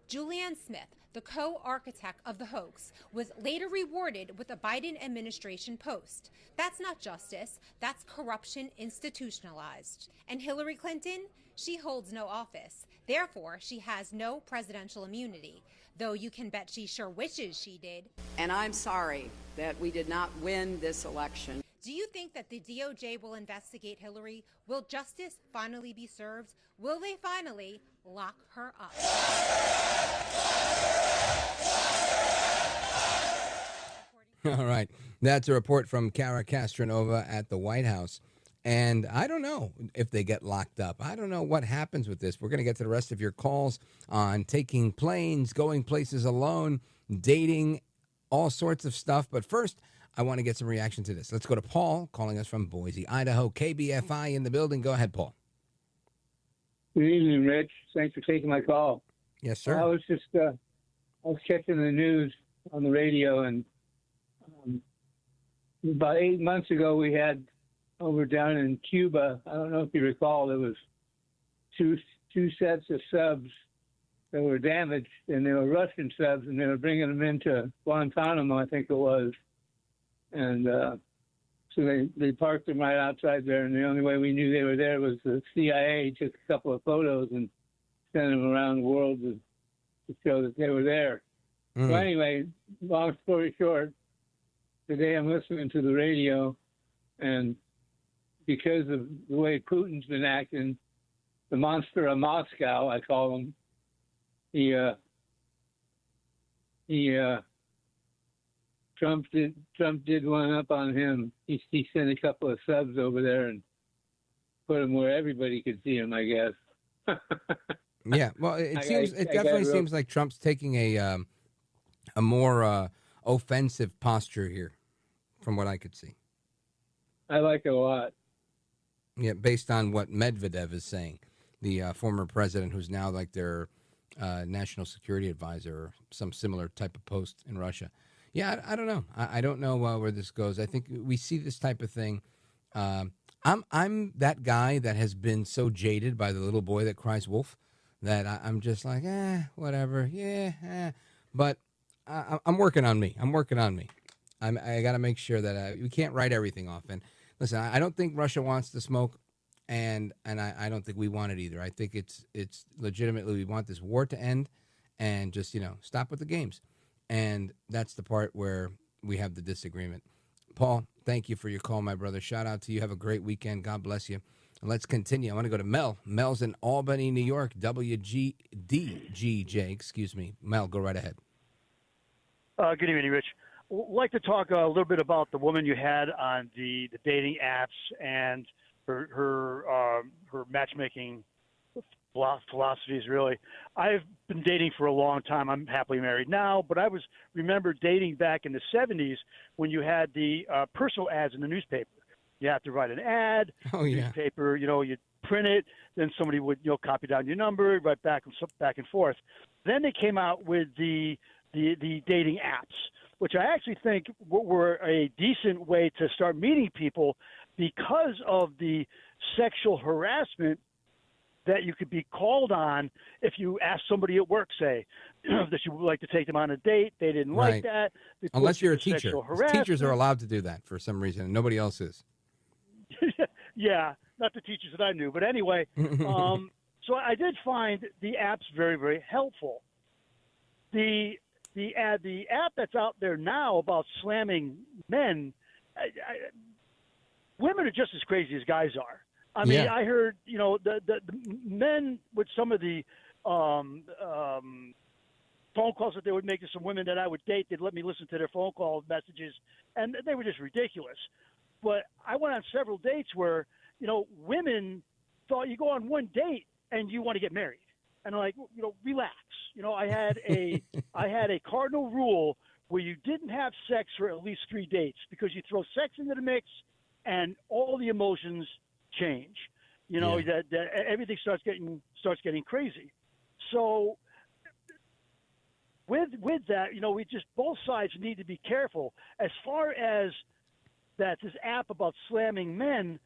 Julianne Smith, the co-architect of the hoax, was later rewarded with a Biden administration post. That's not justice, that's corruption institutionalized. And Hillary Clinton, she holds no office. Therefore, she has no presidential immunity, though you can bet she sure wishes she did. And I'm sorry that we did not win this election. Do you think that the DOJ will investigate Hillary? Will justice finally be served? Will they finally lock her up? All right. That's a report from Cara Castronova at the White House. And I don't know if they get locked up. I don't know what happens with this. We're going to get to the rest of your calls on taking planes, going places alone, dating, all sorts of stuff. But first, I want to get some reaction to this. Let's go to Paul, calling us from Boise, Idaho. KBFI in the building. Go ahead, Paul. Good evening, Rich. Thanks for taking my call. Yes, sir. I was just I was catching the news on the radio, and about 8 months ago we had over down in Cuba. I don't know if you recall, there was two sets of subs that were damaged, and they were Russian subs, and they were bringing them into Guantanamo, I think it was, and so they parked them right outside there, and the only way we knew they were there was the CIA took a couple of photos and sent them around the world to show that they were there. So anyway, long story short, today I'm listening to the radio, and because of the way Putin's been acting, the monster of Moscow, I call him, Trump did one up on him. He sent a couple of subs over there and put them where everybody could see him, I guess. Yeah, well, it definitely seems like Trump's taking a more offensive posture here, from what I could see. I like it a lot. Yeah, based on what Medvedev is saying, the former president, who's now like their national security advisor or some similar type of post in Russia. Yeah, I don't know. I don't know where this goes. I think we see this type of thing. I'm that guy that has been so jaded by the little boy that cries wolf that I'm just like, whatever. Yeah, but I'm working on me. I got to make sure that we can't write everything off. And listen, I don't think Russia wants the smoke, and I don't think we want it either. I think it's legitimately we want this war to end and just stop with the games. And that's the part where we have the disagreement. Paul, thank you for your call, my brother. Shout out to you. Have a great weekend. God bless you. And let's continue. I want to go to Mel. Mel's in Albany, New York. WGDGJ, excuse me. Mel, go right ahead. Good evening, Rich. I'd like to talk a little bit about the woman you had on the dating apps and her matchmaking philosophies, really. I've been dating for a long time. I'm happily married now, but I remember dating back in the 70s when you had the personal ads in the newspaper. You have to write an ad. Oh, yeah. Newspaper, you'd print it, then somebody would copy down your number, write back and forth. Then they came out with the dating apps, which I actually think were a decent way to start meeting people because of the sexual harassment that you could be called on if you ask somebody at work, say, that you would like to take them on a date. They didn't like that. Unless you're a teacher. Teachers are allowed to do that for some reason, and nobody else is. Yeah, not the teachers that I knew. But anyway, so I did find the apps very, very helpful. The app that's out there now about slamming men, women are just as crazy as guys are. I mean, I heard, the men with some of the phone calls that they would make to some women that I would date, they'd let me listen to their phone call messages, and they were just ridiculous. But I went on several dates where, women thought you go on one date and you want to get married. And I'm like, relax. I had a cardinal rule where you didn't have sex for at least 3 dates because you throw sex into the mix and all the emotions change. That everything starts getting crazy. So with that, we just both sides need to be careful as far as that. This app about slamming men,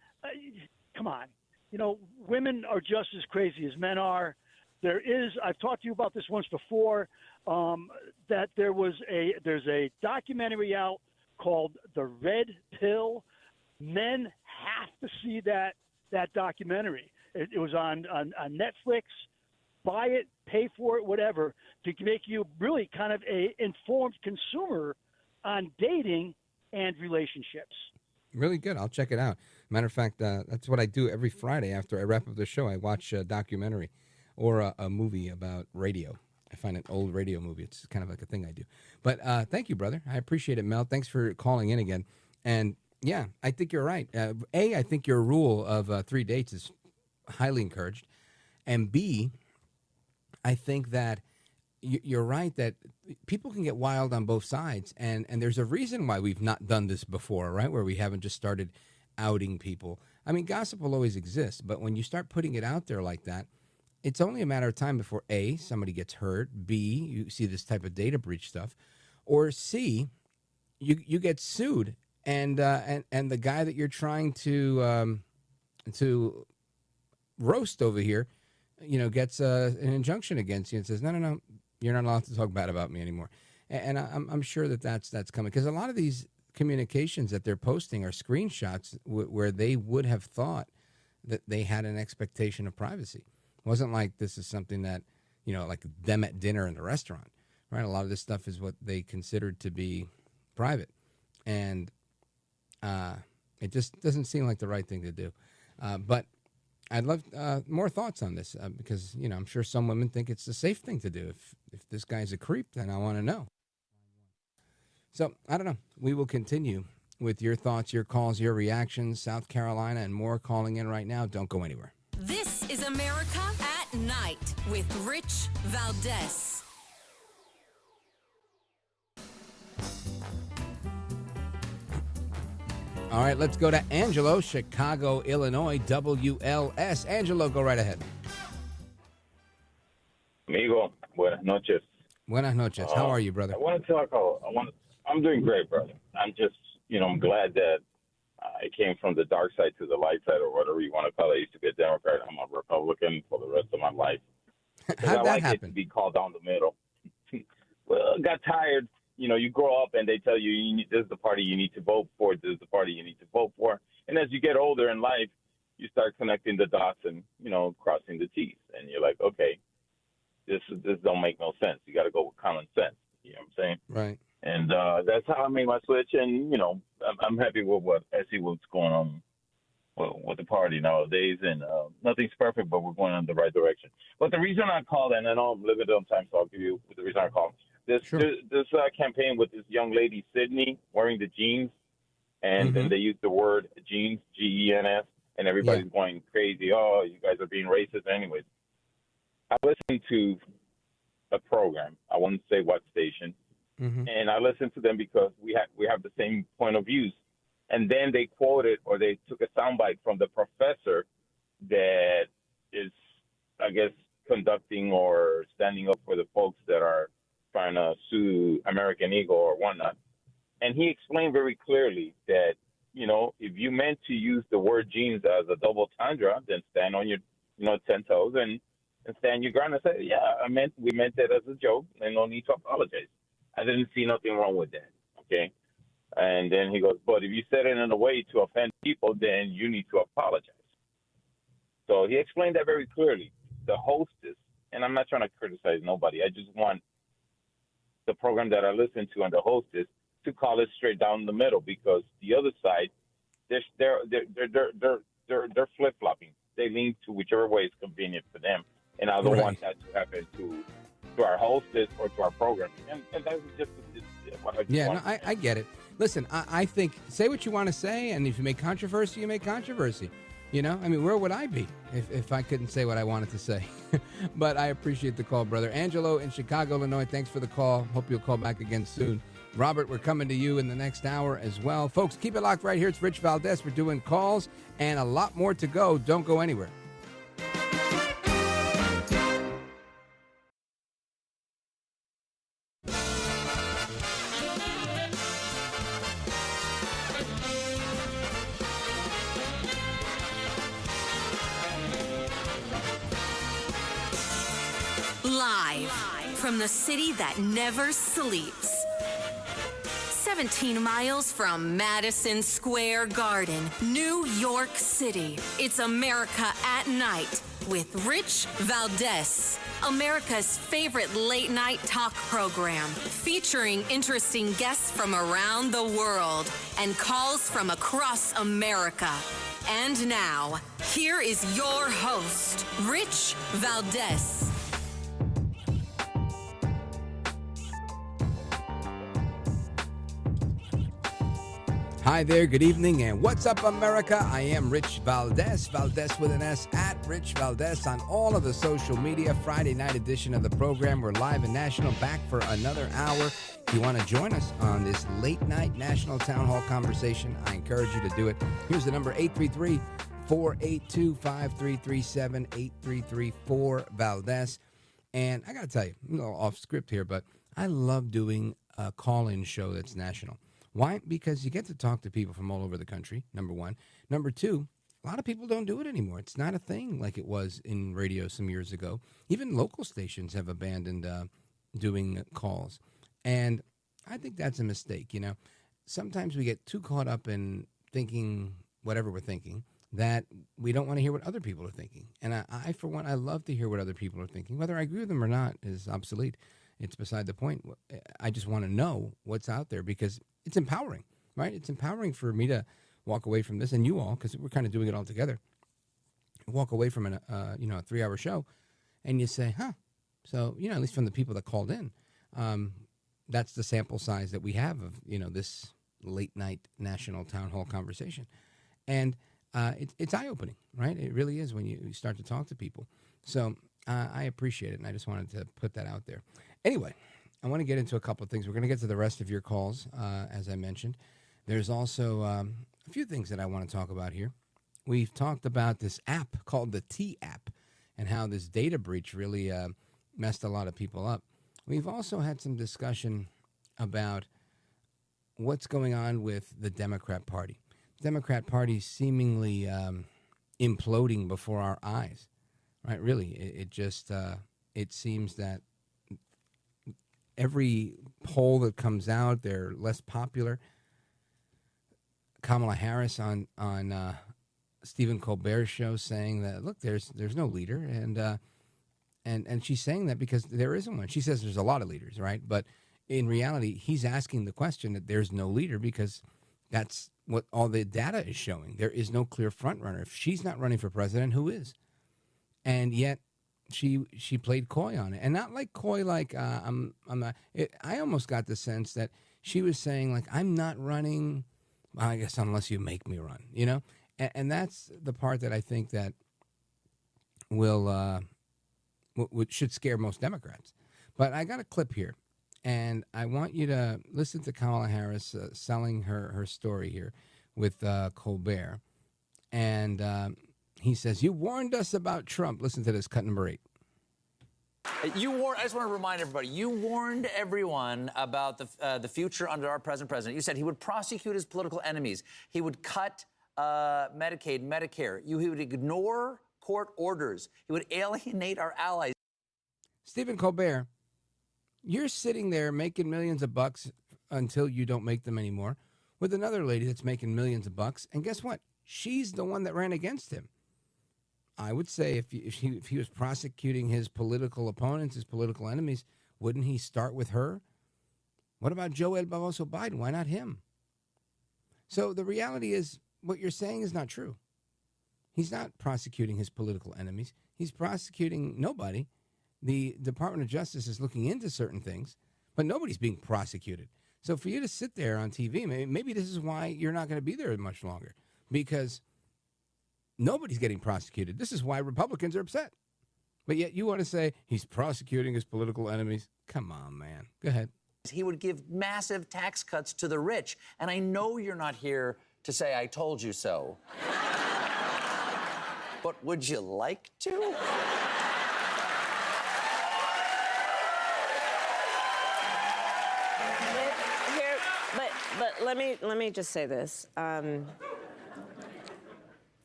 come on, women are just as crazy as men are. I've talked to you about this once before, that there's a documentary out called The Red Pill. Men have to see that documentary. It was on Netflix. Buy it, pay for it, whatever, to make you really kind of a informed consumer on dating and relationships. Really good. I'll check it out. Matter of fact, that's what I do every Friday after I wrap up the show. I watch a documentary or a movie about radio. I find an old radio movie. It's kind of like a thing I do. But thank you, brother. I appreciate it, Mel. Thanks for calling in again. And Yeah, I think you're right. A, I think your rule of 3 dates is highly encouraged. And B, I think that you're right that people can get wild on both sides. And there's a reason why we've not done this before, right? Where we haven't just started outing people. I mean, gossip will always exist. But when you start putting it out there like that, it's only a matter of time before A, somebody gets hurt. B, you see this type of data breach stuff. Or C, you get sued. And the guy that you're trying to roast over here, gets an injunction against you and says, no, you're not allowed to talk bad about me anymore. And I'm sure that's coming, because a lot of these communications that they're posting are screenshots where they would have thought that they had an expectation of privacy. It wasn't like this is something that, like them at dinner in the restaurant, right? A lot of this stuff is what they considered to be private. And it just doesn't seem like the right thing to do. But I'd love more thoughts on this because, I'm sure some women think it's the safe thing to do. If this guy's a creep, then I want to know. So, I don't know. We will continue with your thoughts, your calls, your reactions. South Carolina and more calling in right now. Don't go anywhere. This is America at Night with Rich Valdez. All right, let's go to Angelo, Chicago, Illinois, WLS. Angelo, go right ahead. Amigo, buenas noches. Buenas noches. How are you, brother? I want to talk. I'm doing great, brother. I'm just, I'm glad that I came from the dark side to the light side, or whatever you want to call it. I used to be a Democrat. I'm a Republican for the rest of my life. How'd that happen? It to be called down the middle. Well, got tired. You grow up and they tell you, this is the party you need to vote for. This is the party you need to vote for. And as you get older in life, you start connecting the dots and, crossing the T's. And you're like, okay, this don't make no sense. You got to go with common sense. You know what I'm saying? Right. And that's how I made my switch. And, I'm happy with I see what's going on with the party nowadays. And nothing's perfect, but we're going in the right direction. But the reason I called, and I know I'm limited on time, so I'll give you the reason I called. This campaign with this young lady, Sydney, wearing the jeans, and then they used the word jeans, G-E-N-S, and everybody's going crazy. Oh, you guys are being racist. Anyways, I listened to a program. I won't say what station. And I listened to them because we have the same point of views. And then they quoted, or they took a soundbite from the professor that is, I guess, conducting or standing up for the folks that are trying to sue American Eagle or whatnot. And he explained very clearly that, if you meant to use the word jeans as a double entendre, then stand on your, 10 toes and stand your ground and say, yeah, we meant that as a joke and no need to apologize. I didn't see nothing wrong with that. Okay. And then he goes, but if you said it in a way to offend people, then you need to apologize. So he explained that very clearly. The hostess, and I'm not trying to criticize nobody. I just want the program that I listen to and the hostess to call it straight down the middle, because the other side, they're flip flopping. They lean to whichever way is convenient for them, and I don't want that to happen to our hostess or to our program. And that's just what I just want. I get it. Listen, I think say what you want to say, and if you make controversy, you make controversy. Where would I be if I couldn't say what I wanted to say? But I appreciate the call, brother. Angelo in Chicago, Illinois, thanks for the call. Hope you'll call back again soon. Robert, we're coming to you in the next hour as well. Folks, keep it locked right here. It's Rich Valdez. We're doing calls and a lot more to go. Don't go anywhere. Live from the city that never sleeps. 17 miles from Madison Square Garden, New York City. It's America at Night with Rich Valdez. America's favorite late-night talk program, featuring interesting guests from around the world and calls from across America. And now, here is your host, Rich Valdez. Hi there, good evening, and what's up, America? I am Rich Valdez, Valdez with an S, at Rich Valdez on all of the social media. Friday night edition of the program. We're live and national, back for another hour. If you want to join us on this late night national town hall conversation, I encourage you to do it. Here's the number, 833-482-5337, 833-4-VALDEZ. And I got to tell you, I'm a little off script here, but I love doing a call-in show that's national. Why? Because you get to talk to people from all over the country, number one. Number two, a lot of people don't do it anymore. It's not a thing like it was in radio some years ago. Even local stations have abandoned doing calls. And I think that's a mistake, you know. Sometimes we get too caught up in thinking whatever we're thinking that we don't want to hear what other people are thinking. And I, for one, I love to hear what other people are thinking. Whether I agree with them or not is obsolete. It's beside the point. I just want to know what's out there because it's empowering, right? It's empowering for me to walk away from this, and you all, because we're kind of doing it all together, walk away from a 3-hour show, and you say, huh, so, at least from the people that called in, that's the sample size that we have of, this late night national town hall conversation. And it's eye-opening, right? It really is when you start to talk to people. So I appreciate it, and I just wanted to put that out there. Anyway, I want to get into a couple of things. We're going to get to the rest of your calls, as I mentioned. There's also a few things that I want to talk about here. We've talked about this app called the T app and how this data breach really messed a lot of people up. We've also had some discussion about what's going on with the Democrat Party. The Democrat Party seemingly imploding before our eyes, right? Really, it seems that every poll that comes out, they're less popular. Kamala Harris on Stephen Colbert's show saying that, look, there's no leader, and she's saying that because there isn't one. She says there's a lot of leaders, right? But in reality, he's asking the question that there's no leader because that's what all the data is showing. There is no clear front runner. If she's not running for president, who is? And yet she played coy on it, and not like coy like I'm not. I almost got the sense that she was saying like I'm not running. Well, I guess unless you make me run, and that's the part that I think that will should scare most Democrats. But I got a clip here, and I want you to listen to Kamala Harris selling her story here with Colbert, and he says, "You warned us about Trump." Listen to this, cut number 8. I just want to remind everybody, you warned everyone about the future under our present president. You said he would prosecute his political enemies. He would cut Medicaid, Medicare. He would ignore court orders. He would alienate our allies. Stephen Colbert, you're sitting there making millions of bucks until you don't make them anymore with another lady that's making millions of bucks. And guess what? She's the one that ran against him. I would say if he was prosecuting his political opponents, his political enemies, wouldn't he start with her? What about Joe Ed Barroso Biden? Why not him? So the reality is what you're saying is not true. He's not prosecuting his political enemies. He's prosecuting nobody. The Department of Justice is looking into certain things, but nobody's being prosecuted. So for you to sit there on TV, maybe this is why you're not going to be there much longer, because nobody's getting prosecuted. This is why Republicans are upset. But yet you want to say he's prosecuting his political enemies? Come on, man. Go ahead. He would give massive tax cuts to the rich. And I know you're not here to say I told you so. But would you like to? But let me just say this.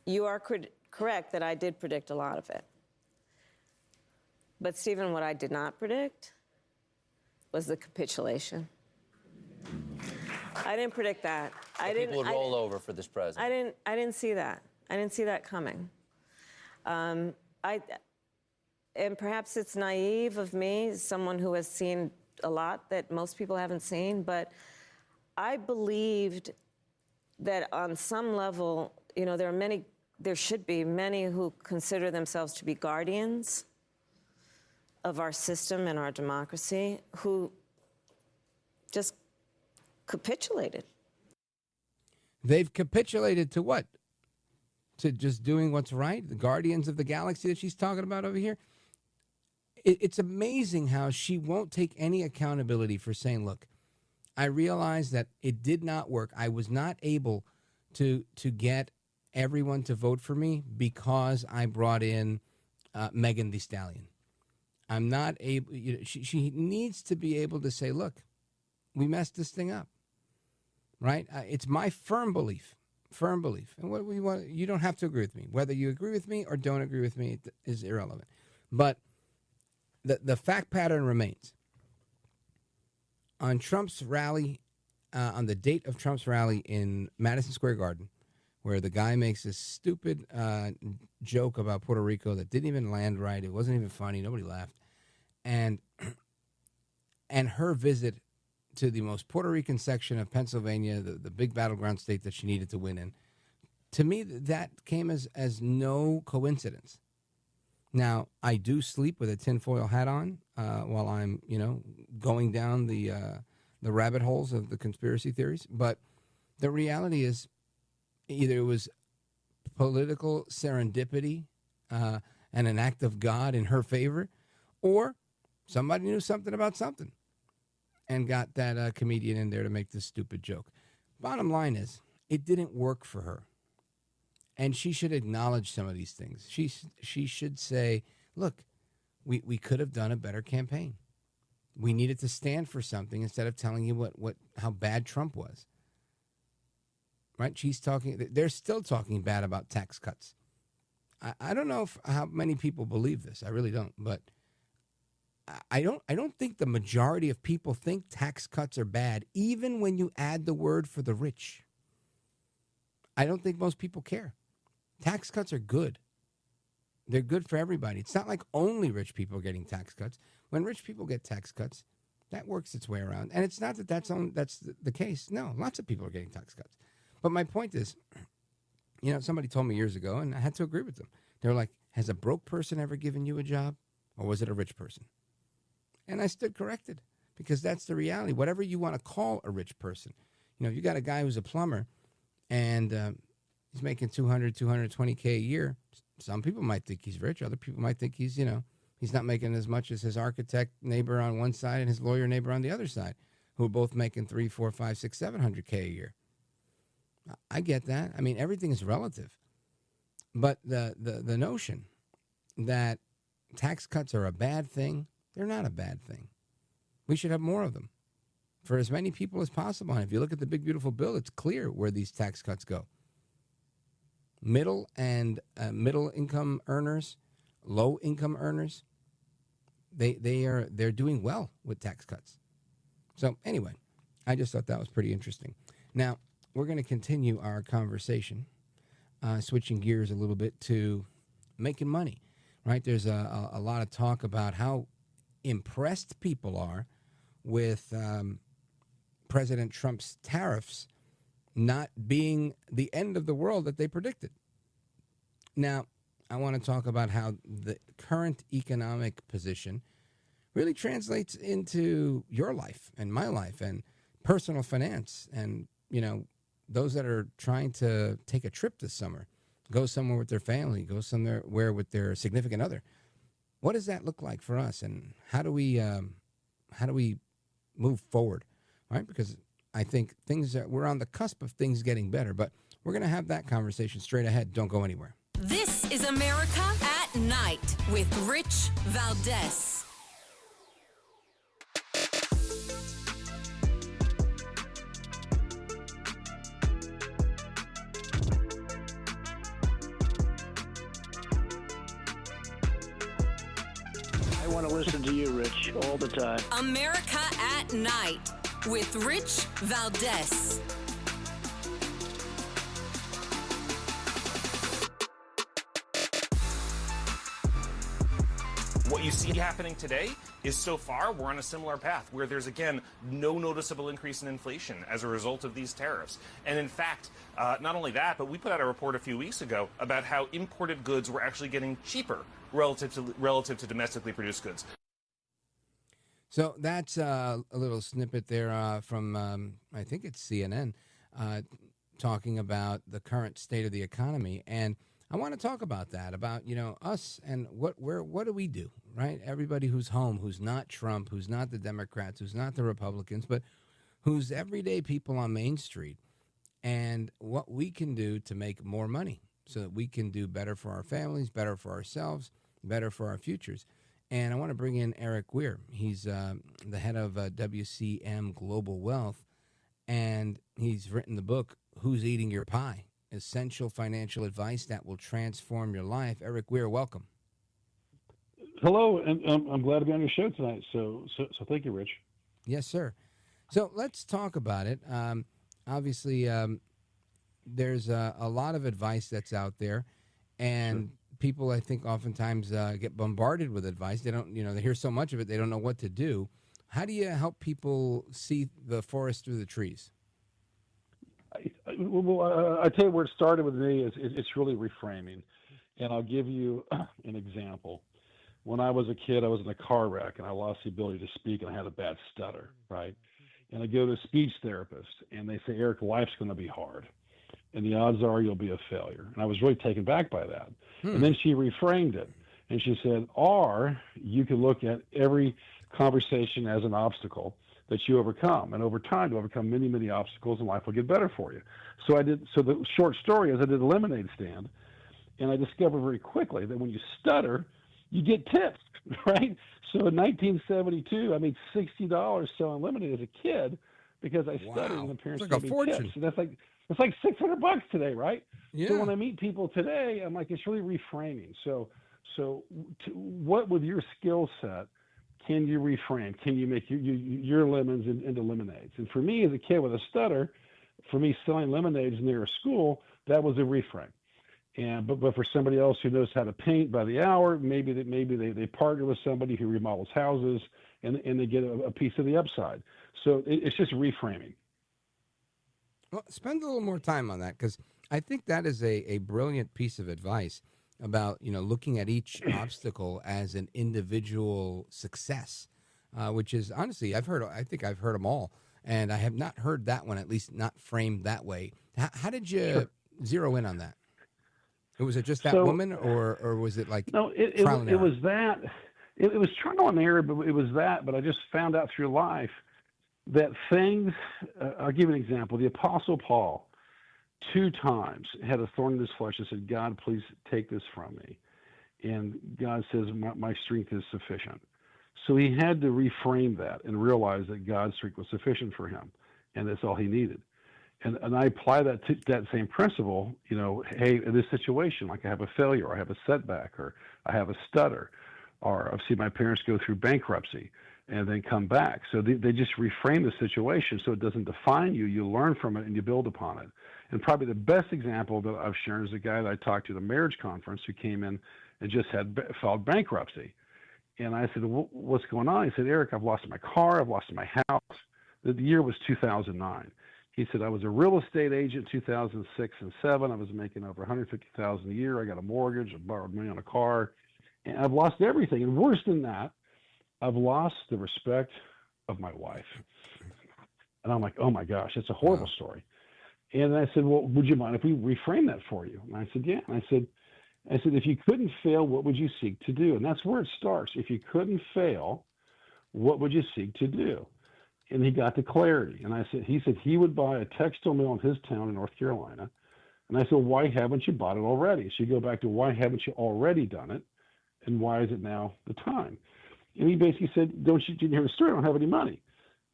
You are correct that I did predict a lot of it. But, Stephen, what I did not predict was the capitulation. I didn't predict that. People would roll over for this president. I didn't see that. I didn't see that coming. And perhaps it's naive of me, someone who has seen a lot that most people haven't seen, but I believed that on some level, there should be many who consider themselves to be guardians of our system and our democracy who just capitulated. They've capitulated to what? To just doing what's right? The Guardians of the Galaxy that she's talking about over here? It's amazing how she won't take any accountability for saying, look, I realize that it did not work. I was not able to get everyone to vote for me because I brought in Megan Thee Stallion. I'm not able. She needs to be able to say, look, we messed this thing up, right? It's my firm belief. And what we want, you don't have to agree with me. Whether you agree with me or don't agree with me is irrelevant. But the fact pattern remains. On Trump's rally, on the date of Trump's rally in Madison Square Garden, where the guy makes this stupid joke about Puerto Rico that didn't even land right. It wasn't even funny. Nobody laughed. And her visit to the most Puerto Rican section of Pennsylvania, the big battleground state that she needed to win in, to me, that came as no coincidence. Now, I do sleep with a tinfoil hat on while I'm, going down the rabbit holes of the conspiracy theories. But the reality is either it was political serendipity and an act of God in her favor, or somebody knew something about something and got that comedian in there to make this stupid joke. Bottom line is, it didn't work for her. And she should acknowledge some of these things. She should say, look, we could have done a better campaign. We needed to stand for something instead of telling you how bad Trump was. Right? They're still talking bad about tax cuts. I don't know how many people believe this. I really don't. But I don't think the majority of people think tax cuts are bad, even when you add the word for the rich. I don't think most people care. Tax cuts are good. They're good for everybody. It's not like only rich people are getting tax cuts. When rich people get tax cuts, that works its way around. And it's not that that's the case. No, lots of people are getting tax cuts. But my point is, somebody told me years ago, and I had to agree with them. They were like, has a broke person ever given you a job, or was it a rich person? And I stood corrected, because that's the reality. Whatever you want to call a rich person. If you got a guy who's a plumber and he's making $220K a year, some people might think he's rich. Other people might think he's not making as much as his architect neighbor on one side and his lawyer neighbor on the other side, who are both making $300, $400, $500, $600, $700K a year. I get that. I mean, everything is relative. But the notion that tax cuts are a bad thing, they're not a bad thing. We should have more of them for as many people as possible. And if you look at the big, beautiful bill, it's clear where these tax cuts go. Middle and middle income earners, low income earners, they're doing well with tax cuts. So anyway, I just thought that was pretty interesting. Now, we're going to continue our conversation, switching gears a little bit to making money, right? There's a lot of talk about how impressed people are with President Trump's tariffs not being the end of the world that they predicted. Now, I want to talk about how the current economic position really translates into your life and my life and personal finance and, those that are trying to take a trip this summer, go somewhere with their family, go somewhere with their significant other. What does that look like for us, and how do we move forward, right? Because I think we're on the cusp of things getting better, but we're going to have that conversation straight ahead. Don't go anywhere. This is America at Night with Rich Valdez. I want to listen to you, Rich, all the time. America at Night with Rich Valdez. What you see happening today is so far we're on a similar path where there's, again, no noticeable increase in inflation as a result of these tariffs. And in fact, not only that, but we put out a report a few weeks ago about how imported goods were actually getting cheaper relative to domestically produced goods. So that's a little snippet there from, I think it's CNN, talking about the current state of the economy. And I want to talk about that, about, us and what do we do, right? Everybody who's home, who's not Trump, who's not the Democrats, who's not the Republicans, but who's everyday people on Main Street, and what we can do to make more money so that we can do better for our families, better for ourselves, better for our futures. And I want to bring in Erik Weir. He's the head of WCM Global Wealth, and he's written the book, Who's Eating Your Pie? Essential Financial Advice That Will Transform Your Life. Erik Weir, welcome. Hello, and I'm glad to be on your show tonight. So thank you, Rich. Yes, sir. So let's talk about it. Obviously, there's a lot of advice that's out there, and people, I think, oftentimes get bombarded with advice. They don't, they hear so much of it, they don't know what to do. How do you help people see the forest through the trees? I tell you where it started with me is it's really reframing, and I'll give you an example. When I was a kid, I was in a car wreck, and I lost the ability to speak, and I had a bad stutter, right? And I go to a speech therapist, and they say, Erik, life's going to be hard, and the odds are you'll be a failure. And I was really taken back by that. And then she reframed it, and she said, or you can look at every conversation as an obstacle that you overcome, and over time, to overcome many, many obstacles, and life will get better for you. So the short story is I did a lemonade stand, and I discovered very quickly that when you stutter, you get tips, right? So in 1972, I made $60 selling lemonade as a kid because I stuttered, and the parents it's like gave a me fortune. tips. And that's like $600 today, right? Yeah. So when I meet people today, I'm like, it's really reframing. So what with your skill set can you reframe? Can you make your lemons into lemonades? And for me, as a kid with a stutter, for me selling lemonades near a school, that was a reframe. And but for somebody else who knows how to paint by the hour, maybe they partner with somebody who remodels houses, and they get a piece of the upside. So it's just reframing. Well, spend a little more time on that, because I think that is a brilliant piece of advice about looking at each obstacle as an individual success, which is honestly I think I've heard them all, and I have not heard that one, at least not framed that way. How did you zero in on that? Was it just that woman, or was it like no? It was that. It was trial and error, but it was that. But I just found out through life that things. I'll give you an example. The Apostle Paul, 2 times had a thorn in his flesh and said, "God, please take this from me." And God says, "My strength is sufficient." So he had to reframe that and realize that God's strength was sufficient for him, and that's all he needed. And I apply that to that same principle, hey, in this situation, like I have a failure, or I have a setback, or I have a stutter, or I've seen my parents go through bankruptcy and then come back. So they just reframe the situation so it doesn't define you. You learn from it and you build upon it. And probably the best example that I've shared is a guy that I talked to at a marriage conference who came in and just had filed bankruptcy. And I said, well, what's going on? He said, Erik, I've lost my car, I've lost my house. The year was 2009. He said, I was a real estate agent 2006 and 7. I was making over $150,000 a year. I got a mortgage, I borrowed money on a car, and I've lost everything. And worse than that, I've lost the respect of my wife. And I'm like, oh my gosh, it's a horrible story. And I said, well, would you mind if we reframe that for you? And I said, yeah. And I said, if you couldn't fail, what would you seek to do? And that's where it starts. If you couldn't fail, what would you seek to do? And he got the clarity. And he said he would buy a textile mill in his town in North Carolina. And I said, why haven't you bought it already? So you go back to why haven't you already done it? And why is it now the time? And he basically said, didn't you hear the story? I don't have any money.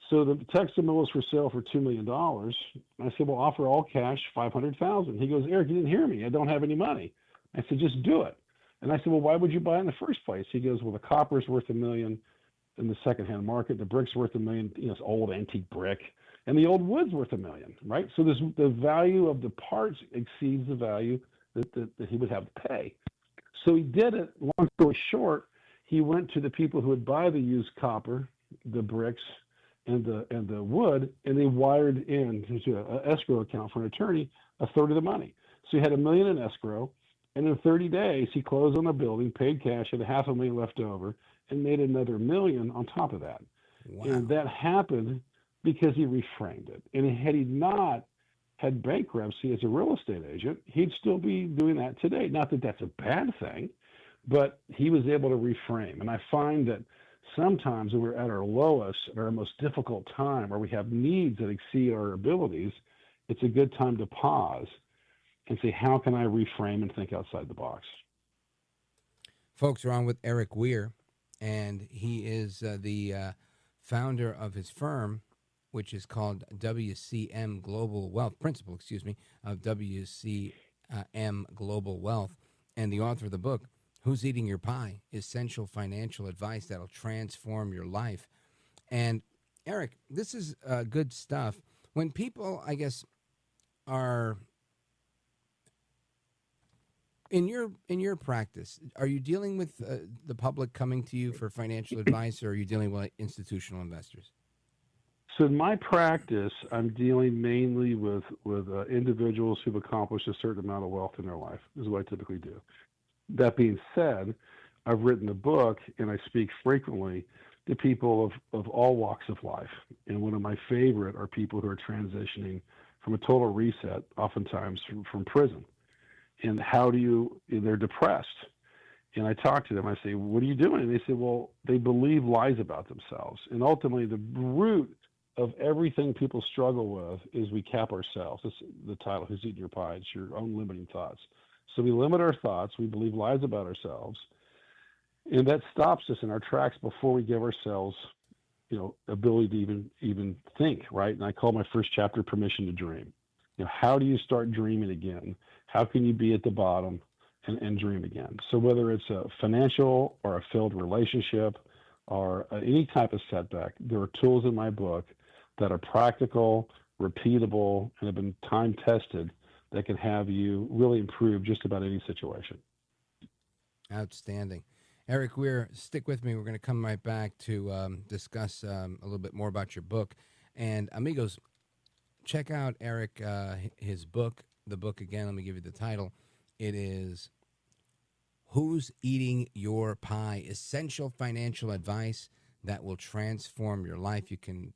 So the textile mill was for sale for $2 million. And I said, well, offer all cash, $500,000. He goes, Erik, you didn't hear me. I don't have any money. I said, just do it. And I said, well, why would you buy it in the first place? He goes, well, the copper's worth $1 million in the secondhand market. The brick's worth $1 million. It's old antique brick. And the old wood's worth $1 million, right? So the value of the parts exceeds the value that he would have to pay. So he did it. Long story short, he went to the people who would buy the used copper, the bricks, and the wood, and they wired into an escrow account for an attorney a third of the money. So he had $1 million in escrow, and in 30 days he closed on the building, paid cash, had $500,000 left over, and made another $1 million on top of that. Wow. And that happened because he reframed it. And had he not had bankruptcy as a real estate agent, he'd still be doing that today. Not that that's a bad thing, but he was able to reframe. And I find that sometimes when we're at our lowest, at our most difficult time, where we have needs that exceed our abilities, it's a good time to pause and say, how can I reframe and think outside the box? Folks, we're on with Erik Weir, and he is the founder of his firm, which is called WCM Global Wealth, principal, of WCM Global Wealth, and the author of the book, Who's Eating Your Pie? Essential Financial Advice That'll Transform Your Life. And Erik, this is good stuff. When people, I guess, are in your practice, are you dealing with the public coming to you for financial advice, or are you dealing with institutional investors? So in my practice, I'm dealing mainly with individuals who've accomplished a certain amount of wealth in their life, is what I typically do. That being said, I've written a book, and I speak frequently to people of all walks of life. And one of my favorite are people who are transitioning from a total reset, oftentimes from prison. And they're depressed. And I talk to them, I say, what are you doing? And they say, well, they believe lies about themselves. And ultimately, the root of everything people struggle with is we cap ourselves. That's the title, Who's Eating Your Pie? It's your own limiting thoughts. So we limit our thoughts, we believe lies about ourselves, and that stops us in our tracks before we give ourselves, ability to even think, right? And I call my first chapter Permission to Dream. How do you start dreaming again? How can you be at the bottom and dream again? So whether it's a financial or a failed relationship or any type of setback, there are tools in my book that are practical, repeatable, and have been time tested that can have you really improve just about any situation. Outstanding. Erik Weir, stick with me. We're going to come right back to discuss a little bit more about your book. And amigos, check out Erik, his book. The book, again, let me give you the title. It is Who's Eating Your Pie? Essential Financial Advice That Will Transform Your Life. You can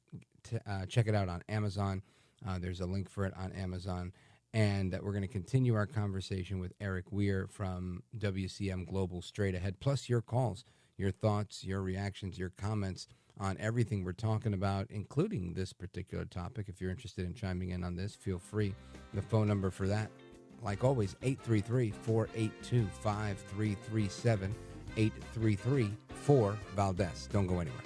check it out on Amazon. There's a link for it on Amazon. And we're going to continue our conversation with Erik Weir from WCM Global straight ahead, plus your calls, your thoughts, your reactions, your comments on everything we're talking about, including this particular topic. If you're interested in chiming in on this, feel free. The phone number for that, like always, 833-482-5337, 833-4-VALDEZ. Don't go anywhere.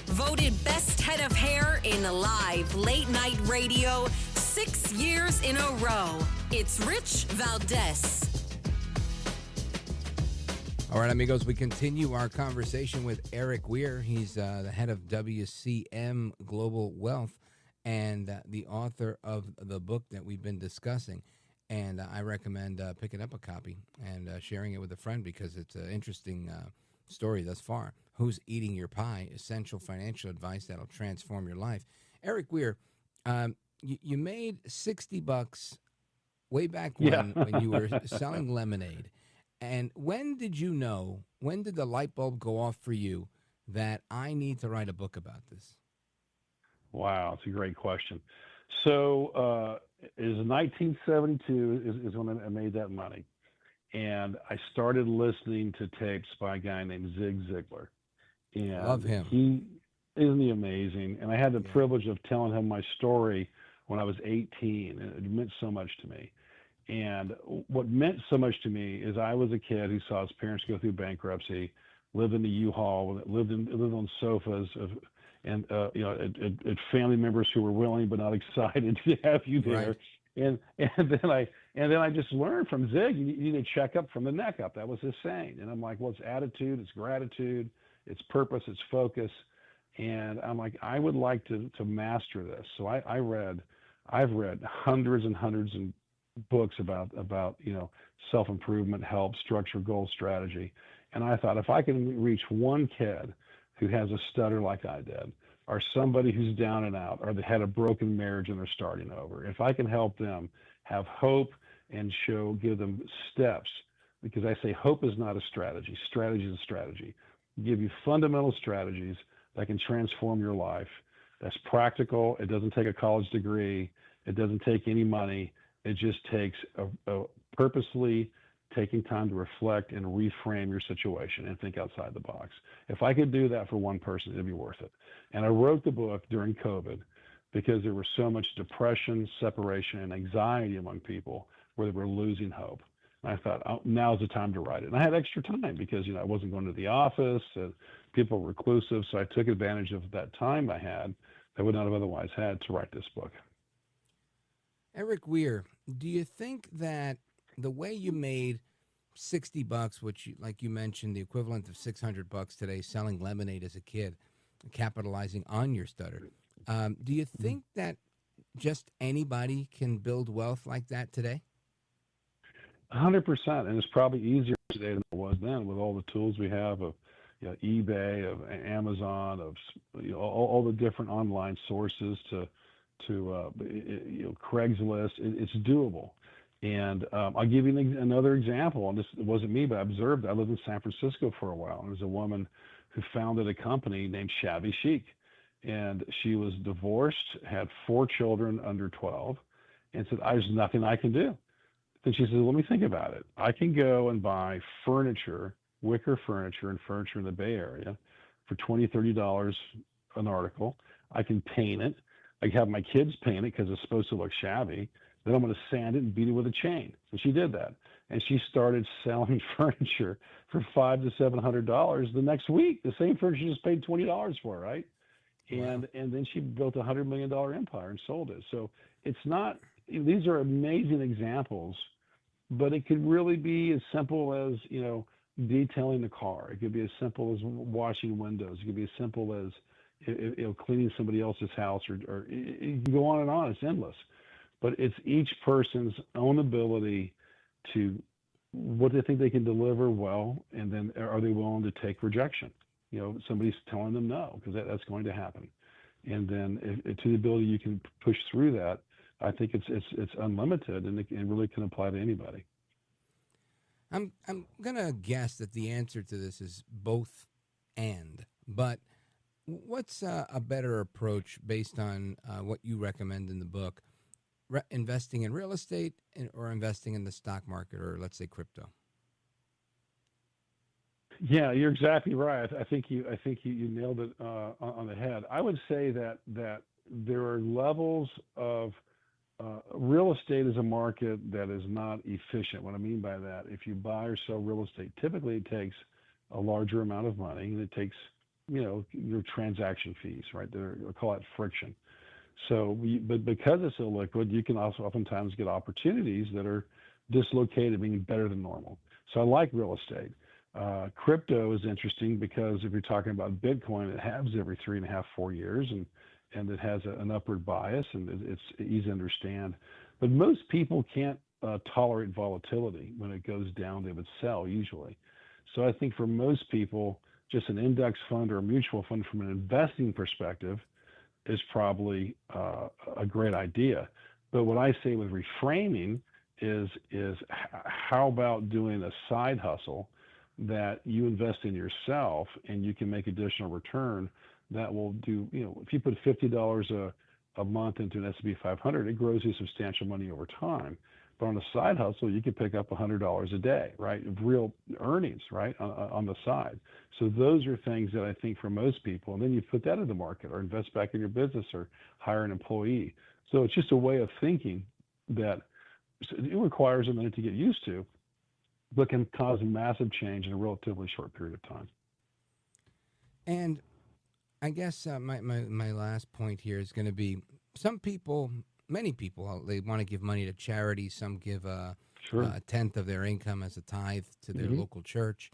Voted best head of hair in live late night radio 6 years in a row. It's Rich Valdez. All right, amigos, we continue our conversation with Erik Weir. He's the head of WCM Global Wealth and the author of the book that we've been discussing. And I recommend picking up a copy and sharing it with a friend because it's an interesting story thus far. Who's Eating Your Pie? Essential Financial Advice That'll Transform Your Life. Erik Weir, you made $60 way back when you were selling lemonade. And when did the light bulb go off for you that I need to write a book about this? Wow, that's a great question. So it was 1972 is when I made that money. And I started listening to tapes by a guy named Zig Ziglar. And love him. Isn't he amazing? And I had the privilege of telling him my story when I was 18, and it meant so much to me. And what meant so much to me is I was a kid who saw his parents go through bankruptcy, lived in the U-Haul, lived on sofas, and at family members who were willing but not excited to have you there. Right. And And then I just learned from Zig, you need to check up from the neck up. That was his saying. And I'm like, well, it's attitude, it's gratitude, it's purpose, it's focus. And I'm like, I would like to master this. So I've read hundreds and hundreds of books about self-improvement, help, structure, goal, strategy. And I thought, if I can reach one kid who has a stutter like I did, or somebody who's down and out, or they had a broken marriage and they're starting over, if I can help them have hope and give them steps, because I say hope is not a strategy. Strategy is a strategy. Give you fundamental strategies that can transform your life. That's practical. It doesn't take a college degree. It doesn't take any money. It just takes a purposely taking time to reflect and reframe your situation and think outside the box. If I could do that for one person, it'd be worth it. And I wrote the book during COVID because there was so much depression, separation, and anxiety among people where they were losing hope. And I thought, oh, now's the time to write it. And I had extra time because, I wasn't going to the office, people were reclusive. So I took advantage of that time I had that I would not have otherwise had to write this book. Erik Weir, do you think that the way you made $60, which, like you mentioned, the equivalent of $600 today, selling lemonade as a kid, capitalizing on your stutter, do you think that just anybody can build wealth like that today? 100%, and it's probably easier today than it was then with all the tools we have of eBay, of Amazon, of all the different online sources to Craigslist. It's doable. And I'll give you another example. And it wasn't me, but I observed. I lived in San Francisco for a while. And there's a woman who founded a company named Shabby Chic. And she was divorced, had 4 children under 12, and said, there's nothing I can do. Then she said, let me think about it. I can go and buy furniture, wicker furniture and furniture in the Bay Area for $20, $30 an article. I can paint it. I have my kids paint it because it's supposed to look shabby. Then I'm going to sand it and beat it with a chain. So she did that. And she started selling furniture for $500 to $700 the next week. The same furniture she just paid $20 for, right? Wow. And then she built a $100 million empire and sold it. So it's not, these are amazing examples, but it could really be as simple as, detailing the car. It could be as simple as washing windows. It could be as simple as, cleaning somebody else's house, or you can go on and on. It's endless. But it's each person's own ability to what they think they can deliver well, and then are they willing to take rejection? Somebody's telling them no, because that's going to happen. And then to the ability you can push through that, I think it's unlimited, and it really can apply to anybody. I'm gonna guess that the answer to this is both and, but what's a better approach based on what you recommend in the book? Investing in real estate or investing in the stock market, or let's say crypto? Yeah, you're exactly right. I think you nailed it on the head. I would say that there are levels of real estate is a market that is not efficient. What I mean by that, if you buy or sell real estate, typically it takes a larger amount of money, and it takes your transaction fees, right? I call it friction. So, but because it's illiquid, you can also oftentimes get opportunities that are dislocated, meaning better than normal. So I like real estate. Crypto is interesting because if you're talking about Bitcoin, it halves every 3.5, 4 years, and it has an upward bias, and it's easy to understand. But most people can't tolerate volatility. When it goes down, they would sell usually. So I think for most people, just an index fund or a mutual fund from an investing perspective is probably a great idea. But what I say with reframing is how about doing a side hustle that you invest in yourself and you can make additional return that will do, if you put $50 a month into an S&P 500, it grows you substantial money over time. But on a side hustle, you can pick up $100 a day, right, of real earnings, right, on the side. So those are things that I think for most people, and then you put that in the market or invest back in your business or hire an employee. So it's just a way of thinking that it requires a minute to get used to, but can cause a massive change in a relatively short period of time. And I guess my last point here is going to be, some people many people, they want to give money to charity. Some give a tenth of their income as a tithe to their local church.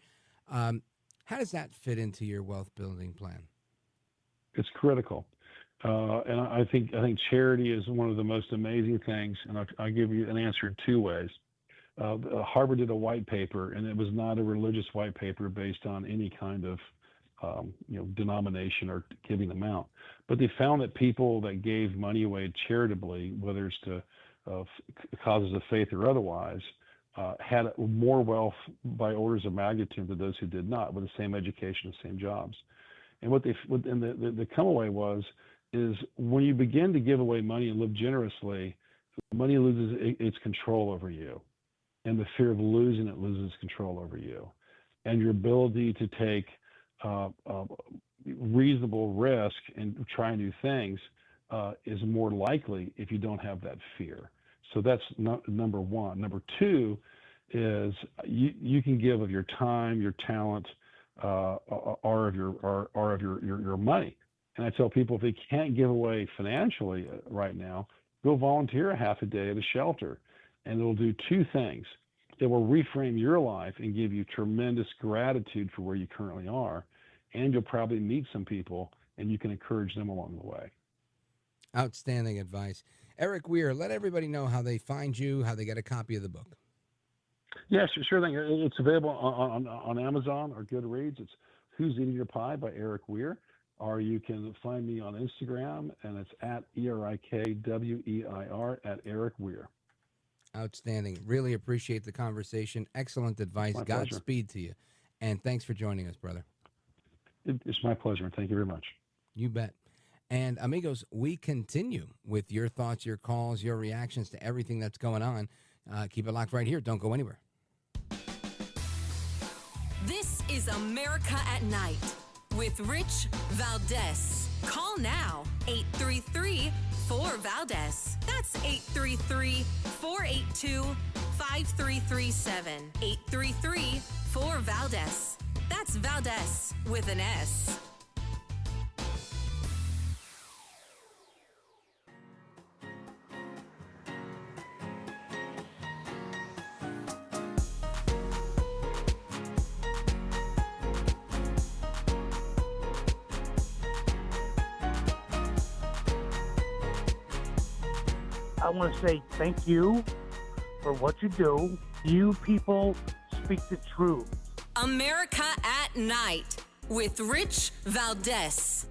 How does that fit into your wealth building plan? It's critical. And I think charity is one of the most amazing things. And I'll give you an answer in two ways. Harvard did a white paper, and it was not a religious white paper based on any kind of denomination or giving amount. But they found that people that gave money away charitably, whether it's to causes of faith or otherwise, had more wealth by orders of magnitude than those who did not, with the same education, the same jobs. And the come away is when you begin to give away money and live generously, money loses its control over you, and the fear of losing it loses control over you, and your ability to take reasonable risk and try new things is more likely if you don't have that fear. So that's number one. Number two is you can give of your time, your talent, or of your money. And I tell people, if they can't give away financially right now, go volunteer a half a day at a shelter, and it'll do two things. It will reframe your life and give you tremendous gratitude for where you currently are, and you'll probably meet some people, and you can encourage them along the way. Outstanding advice. Erik Weir, let everybody know how they find you, how they get a copy of the book. Yeah, sure thing. It's available on Amazon or Goodreads. It's Who's Eating Your Pie by Erik Weir. Or you can find me on Instagram, and it's at ERIKWEIR at Erik Weir. Outstanding. Really appreciate the conversation. Excellent advice. Godspeed to you. And thanks for joining us, brother. It's my pleasure. Thank you very much. You bet. And amigos, we continue with your thoughts, your calls, your reactions to everything that's going on. Keep it locked right here. Don't go anywhere. This is America at Night with Rich Valdez. Call now, 833-4-VALDEZ. That's 833-482-5337. 833-4-VALDEZ. That's Valdez with an S. I want to say thank you for what you do. You people speak the truth. America at Night with Rich Valdez.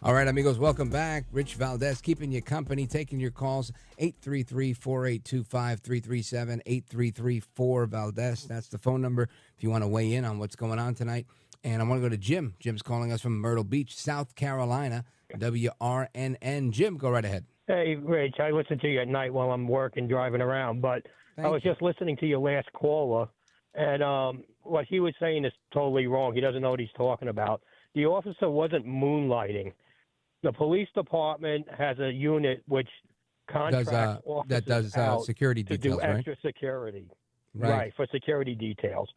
All right, amigos, welcome back. Rich Valdez keeping you company, taking your calls, 833-482-5337, 833-4-VALDEZ. That's the phone number if you want to weigh in on what's going on tonight. And I want to go to Jim. Jim's calling us from Myrtle Beach, South Carolina, WRNN. Jim, go right ahead. Hey, Rich, I listen to you at night while I'm working, driving around, but I was just listening to your last caller, and what he was saying is totally wrong. He doesn't know what he's talking about. The officer wasn't moonlighting. The police department has a unit which contracts officers that does security to details, do right? extra security, Right. for security details.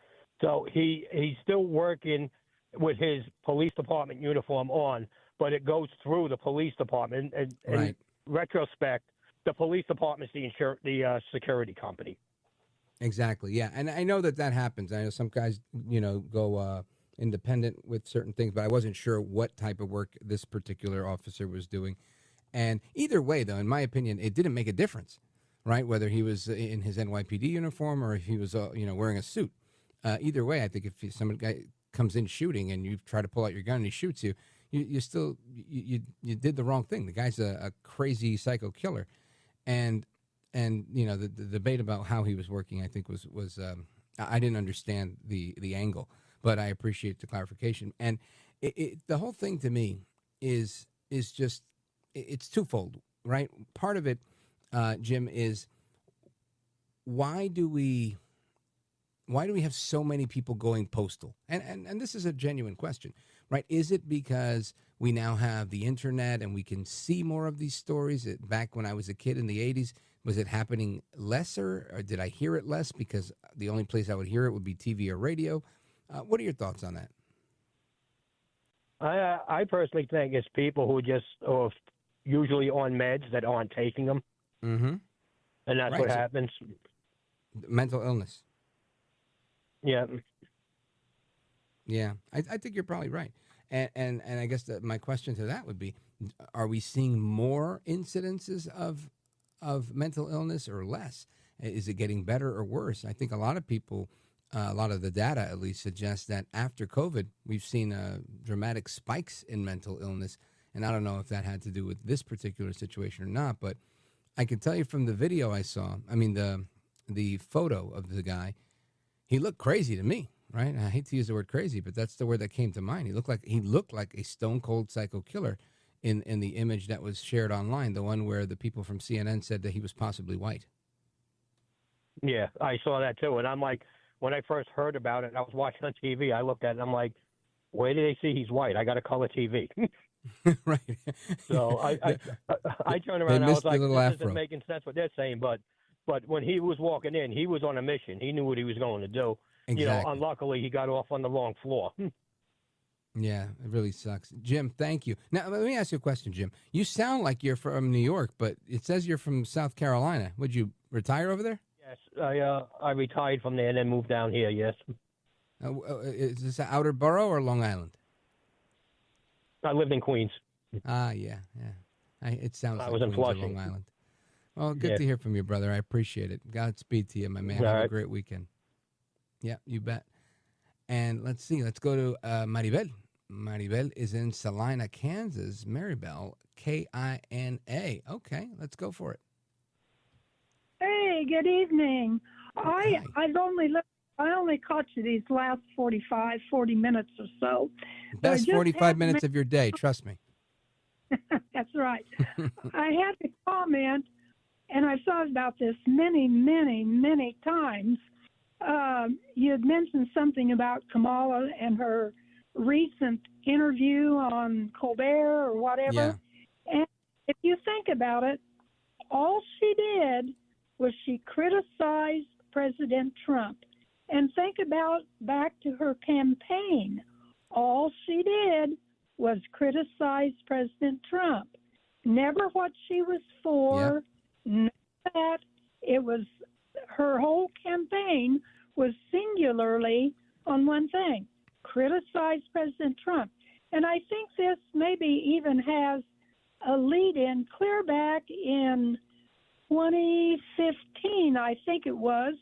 So he's still working with his police department uniform on, but it goes through the police department. And Right. in retrospect, the police department's the security company. Exactly, yeah. And I know that happens. I know some guys, go independent with certain things, but I wasn't sure what type of work this particular officer was doing. And either way, though, in my opinion, it didn't make a difference, right? Whether he was in his NYPD uniform or if he was, wearing a suit. Either way, I think if some guy comes in shooting and you try to pull out your gun and he shoots you, you still did the wrong thing. The guy's a crazy psycho killer, and the debate about how he was working, I think was I didn't understand the angle, but I appreciate the clarification. And the whole thing to me is just it's twofold, right? Part of it, Jim, is why do we have so many people going postal? And this is a genuine question, right? Is it because we now have the internet and we can see more of these stories? Back when I was a kid in the 80s, was it happening lesser, or did I hear it less because the only place I would hear it would be TV or radio? What are your thoughts on that? I personally think it's people who just usually on meds that aren't taking them. Mm-hmm. And that's what happens. Mental illness. Yeah. Yeah, I think you're probably right. And I guess my question to that would be, are we seeing more incidences of mental illness or less? Is it getting better or worse? I think a lot of people, a lot of the data at least suggests that after COVID, we've seen dramatic spikes in mental illness. And I don't know if that had to do with this particular situation or not, but I can tell you from the video I saw, I mean, the photo of the guy, he looked crazy to me. Right? I hate to use the word crazy, but that's the word that came to mind. He looked like a stone cold psycho killer in the image that was shared online, the one where the people from CNN said that he was possibly white. Yeah, I saw that too. And I'm like, when I first heard about it, I was watching on TV. I looked at it and I'm like, where do they see he's white? I got a color TV. Right. So I turned around and I was like, this isn't making sense what they're saying. But when he was walking in, he was on a mission. He knew what he was going to do. Exactly. You know, unluckily, he got off on the wrong floor. Yeah, it really sucks. Jim, thank you. Now, let me ask you a question, Jim. You sound like you're from New York, but it says you're from South Carolina. Would you retire over there? Yes, I retired from there and then moved down here, yes. Is this an outer borough or Long Island? I lived in Queens. Ah, yeah. It sounds like was in Queens or Flushing. Long Island. Well, good to hear from you, brother. I appreciate it. Godspeed to you, my man. Have a great weekend. Yeah, you bet. And let's see. Let's go to Maribel. Maribel is in Salina, Kansas. Maribel, K-I-N-A. Okay, let's go for it. Hey, good evening. I only caught you these last 40 minutes or so. Best 45 minutes of your day, trust me. That's right. I had to comment, and I've thought about this many, many, many times. You had mentioned something about Kamala and her recent interview on Colbert or whatever. Yeah. And if you think about it, all she did was she criticized President Trump. And think about back to her campaign. All she did was criticize President Trump. Never what she was for, none of that. It was her whole campaign was singularly on one thing, criticize President Trump. And I think this maybe even has a lead-in clear back in 2015, I think it was,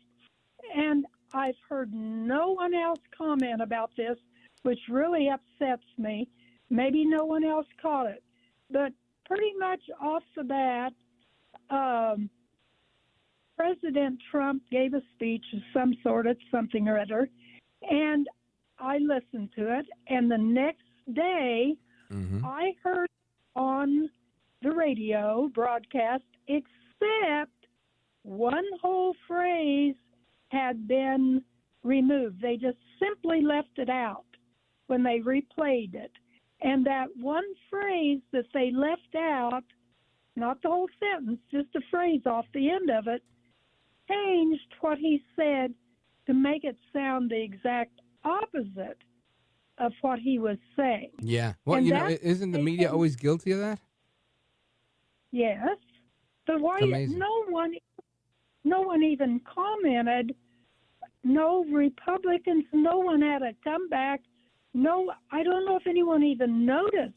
and I've heard no one else comment about this, which really upsets me. Maybe no one else caught it. But pretty much off the bat, President Trump gave a speech of some sort at something or other, and I listened to it. And the next day, I heard on the radio broadcast, except one whole phrase had been removed. They just simply left it out when they replayed it. And that one phrase that they left out, not the whole sentence, just a phrase off the end of it, changed what he said to make it sound the exact opposite of what he was saying. Yeah. Well, And you know, that- isn't the media always guilty of that? Yes, but why Amazing. no one even commented? No Republicans, no one had a comeback. No, I don't know if anyone even noticed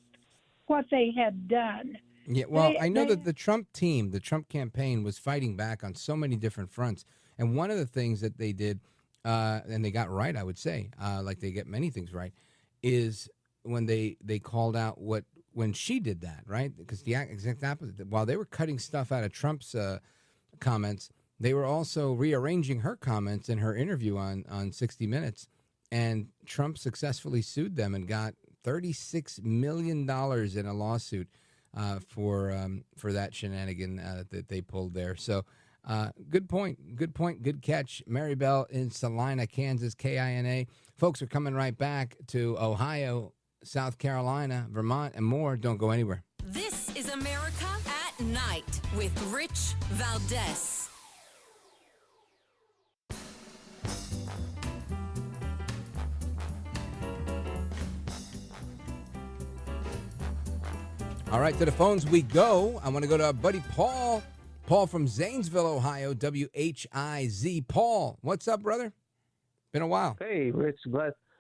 what they had done. Yeah, well, I know that the Trump team, the Trump campaign, was fighting back on so many different fronts. And one of the things that they did, and they got right, I would say, like they get many things right, is when they called out when she did that, right? Because the exact opposite. While they were cutting stuff out of Trump's comments, they were also rearranging her comments in her interview on 60 Minutes. And Trump successfully sued them and got $36 million in a lawsuit for that shenanigan that they pulled there. So good point, good catch. Maribel in Salina, Kansas, KINA. Folks, are coming right back to Ohio, South Carolina, Vermont, and more. Don't go anywhere. This is America at Night with Rich Valdez. All right, to the phones we go. I want to go to our buddy Paul. Paul from Zanesville, Ohio, WHIZ. Paul, what's up, brother? Been a while. Hey, Rich.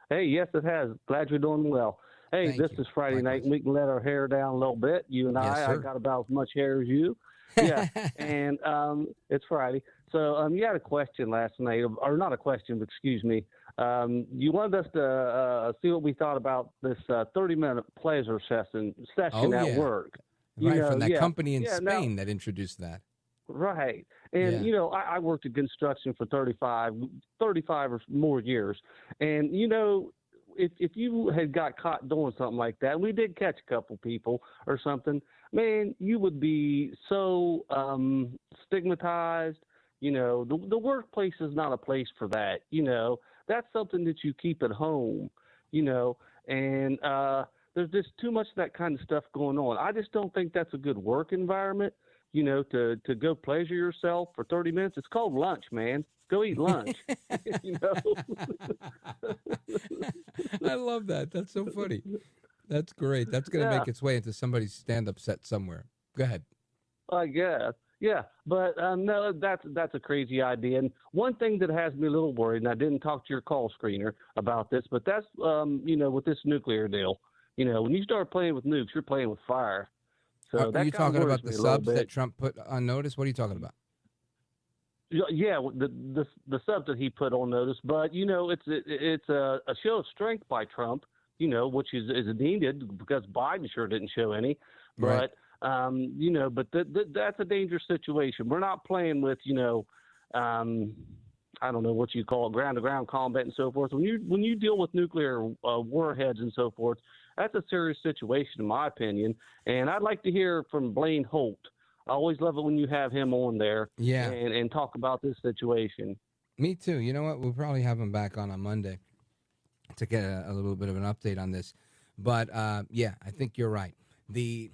Hey, yes, it has. Glad you're doing well. Hey, Thank this you. is Friday night, and we can let our hair down a little bit. You and Yes, I sir. got about as much hair as you. Yeah, and it's Friday. So you had a question last night, or not a question, but excuse me. You wanted us to see what we thought about this 30-minute pleasure session at work. Right, from that company in Spain that introduced that. Right. And, you know, I worked in construction for 35 or more years. And, you know, if you had got caught doing something like that, and we did catch a couple people or something, man, you would be so stigmatized. You know, the workplace is not a place for that. You know, that's something that you keep at home, you know, and there's just too much of that kind of stuff going on. I just don't think that's a good work environment, you know, to go pleasure yourself for 30 minutes. It's called lunch, man. Go eat lunch. You know? I love that. That's so funny. That's great. That's going to make its way into somebody's stand-up set somewhere. Go ahead. I guess. Yeah, but no, that's a crazy idea. And one thing that has me a little worried, and I didn't talk to your call screener about this, but that's, you know, with this nuclear deal, you know, when you start playing with nukes, you're playing with fire. So Are you talking about the subs that Trump put on notice? What are you talking about? Yeah, the subs that he put on notice, but you know, it's a show of strength by Trump, you know, which is needed because Biden sure didn't show any, Right. but you know, but that's a dangerous situation. We're not playing with, you know, I don't know what you call it, ground-to-ground combat and so forth. When you deal with nuclear warheads and so forth, that's a serious situation, in my opinion. And I'd like to hear from Blaine Holt. I always love it when you have him on there, and talk about this situation. Me too. You know what? We'll probably have him back on Monday to get a little bit of an update on this. But yeah, I think you're right. The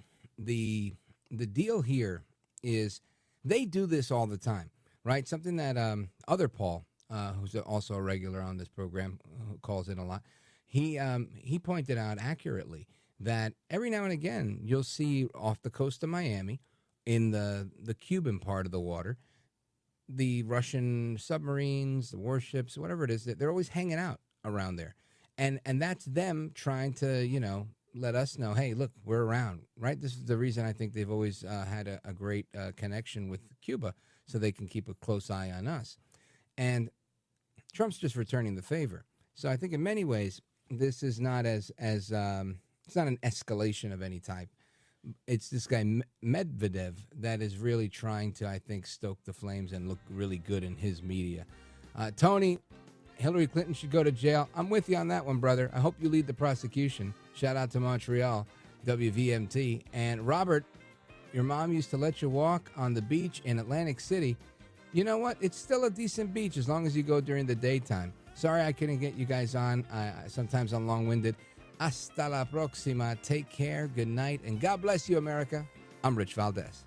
deal here is they do this all the time, right? Something that other Paul, who's also a regular on this program, who calls in a lot, he pointed out accurately that every now and again you'll see off the coast of Miami, in the Cuban part of the water, the Russian submarines, the warships, whatever it is, they're always hanging out around there, and that's them trying to, you know, let us know, hey, look, we're around, right? This is the reason I think they've always had a great connection with Cuba, so they can keep a close eye on us. And Trump's just returning the favor. So I think in many ways, this is not as it's not an escalation of any type. It's this guy Medvedev that is really trying to, I think, stoke the flames and look really good in his media. Tony, Hillary Clinton should go to jail. I'm with you on that one, brother. I hope you lead the prosecution. Shout out to Montreal, WVMT. And Robert, your mom used to let you walk on the beach in Atlantic City. You know what? It's still a decent beach as long as you go during the daytime. Sorry I couldn't get you guys on. Sometimes I'm long-winded. Hasta la próxima. Take care. Good night. And God bless you, America. I'm Rich Valdez.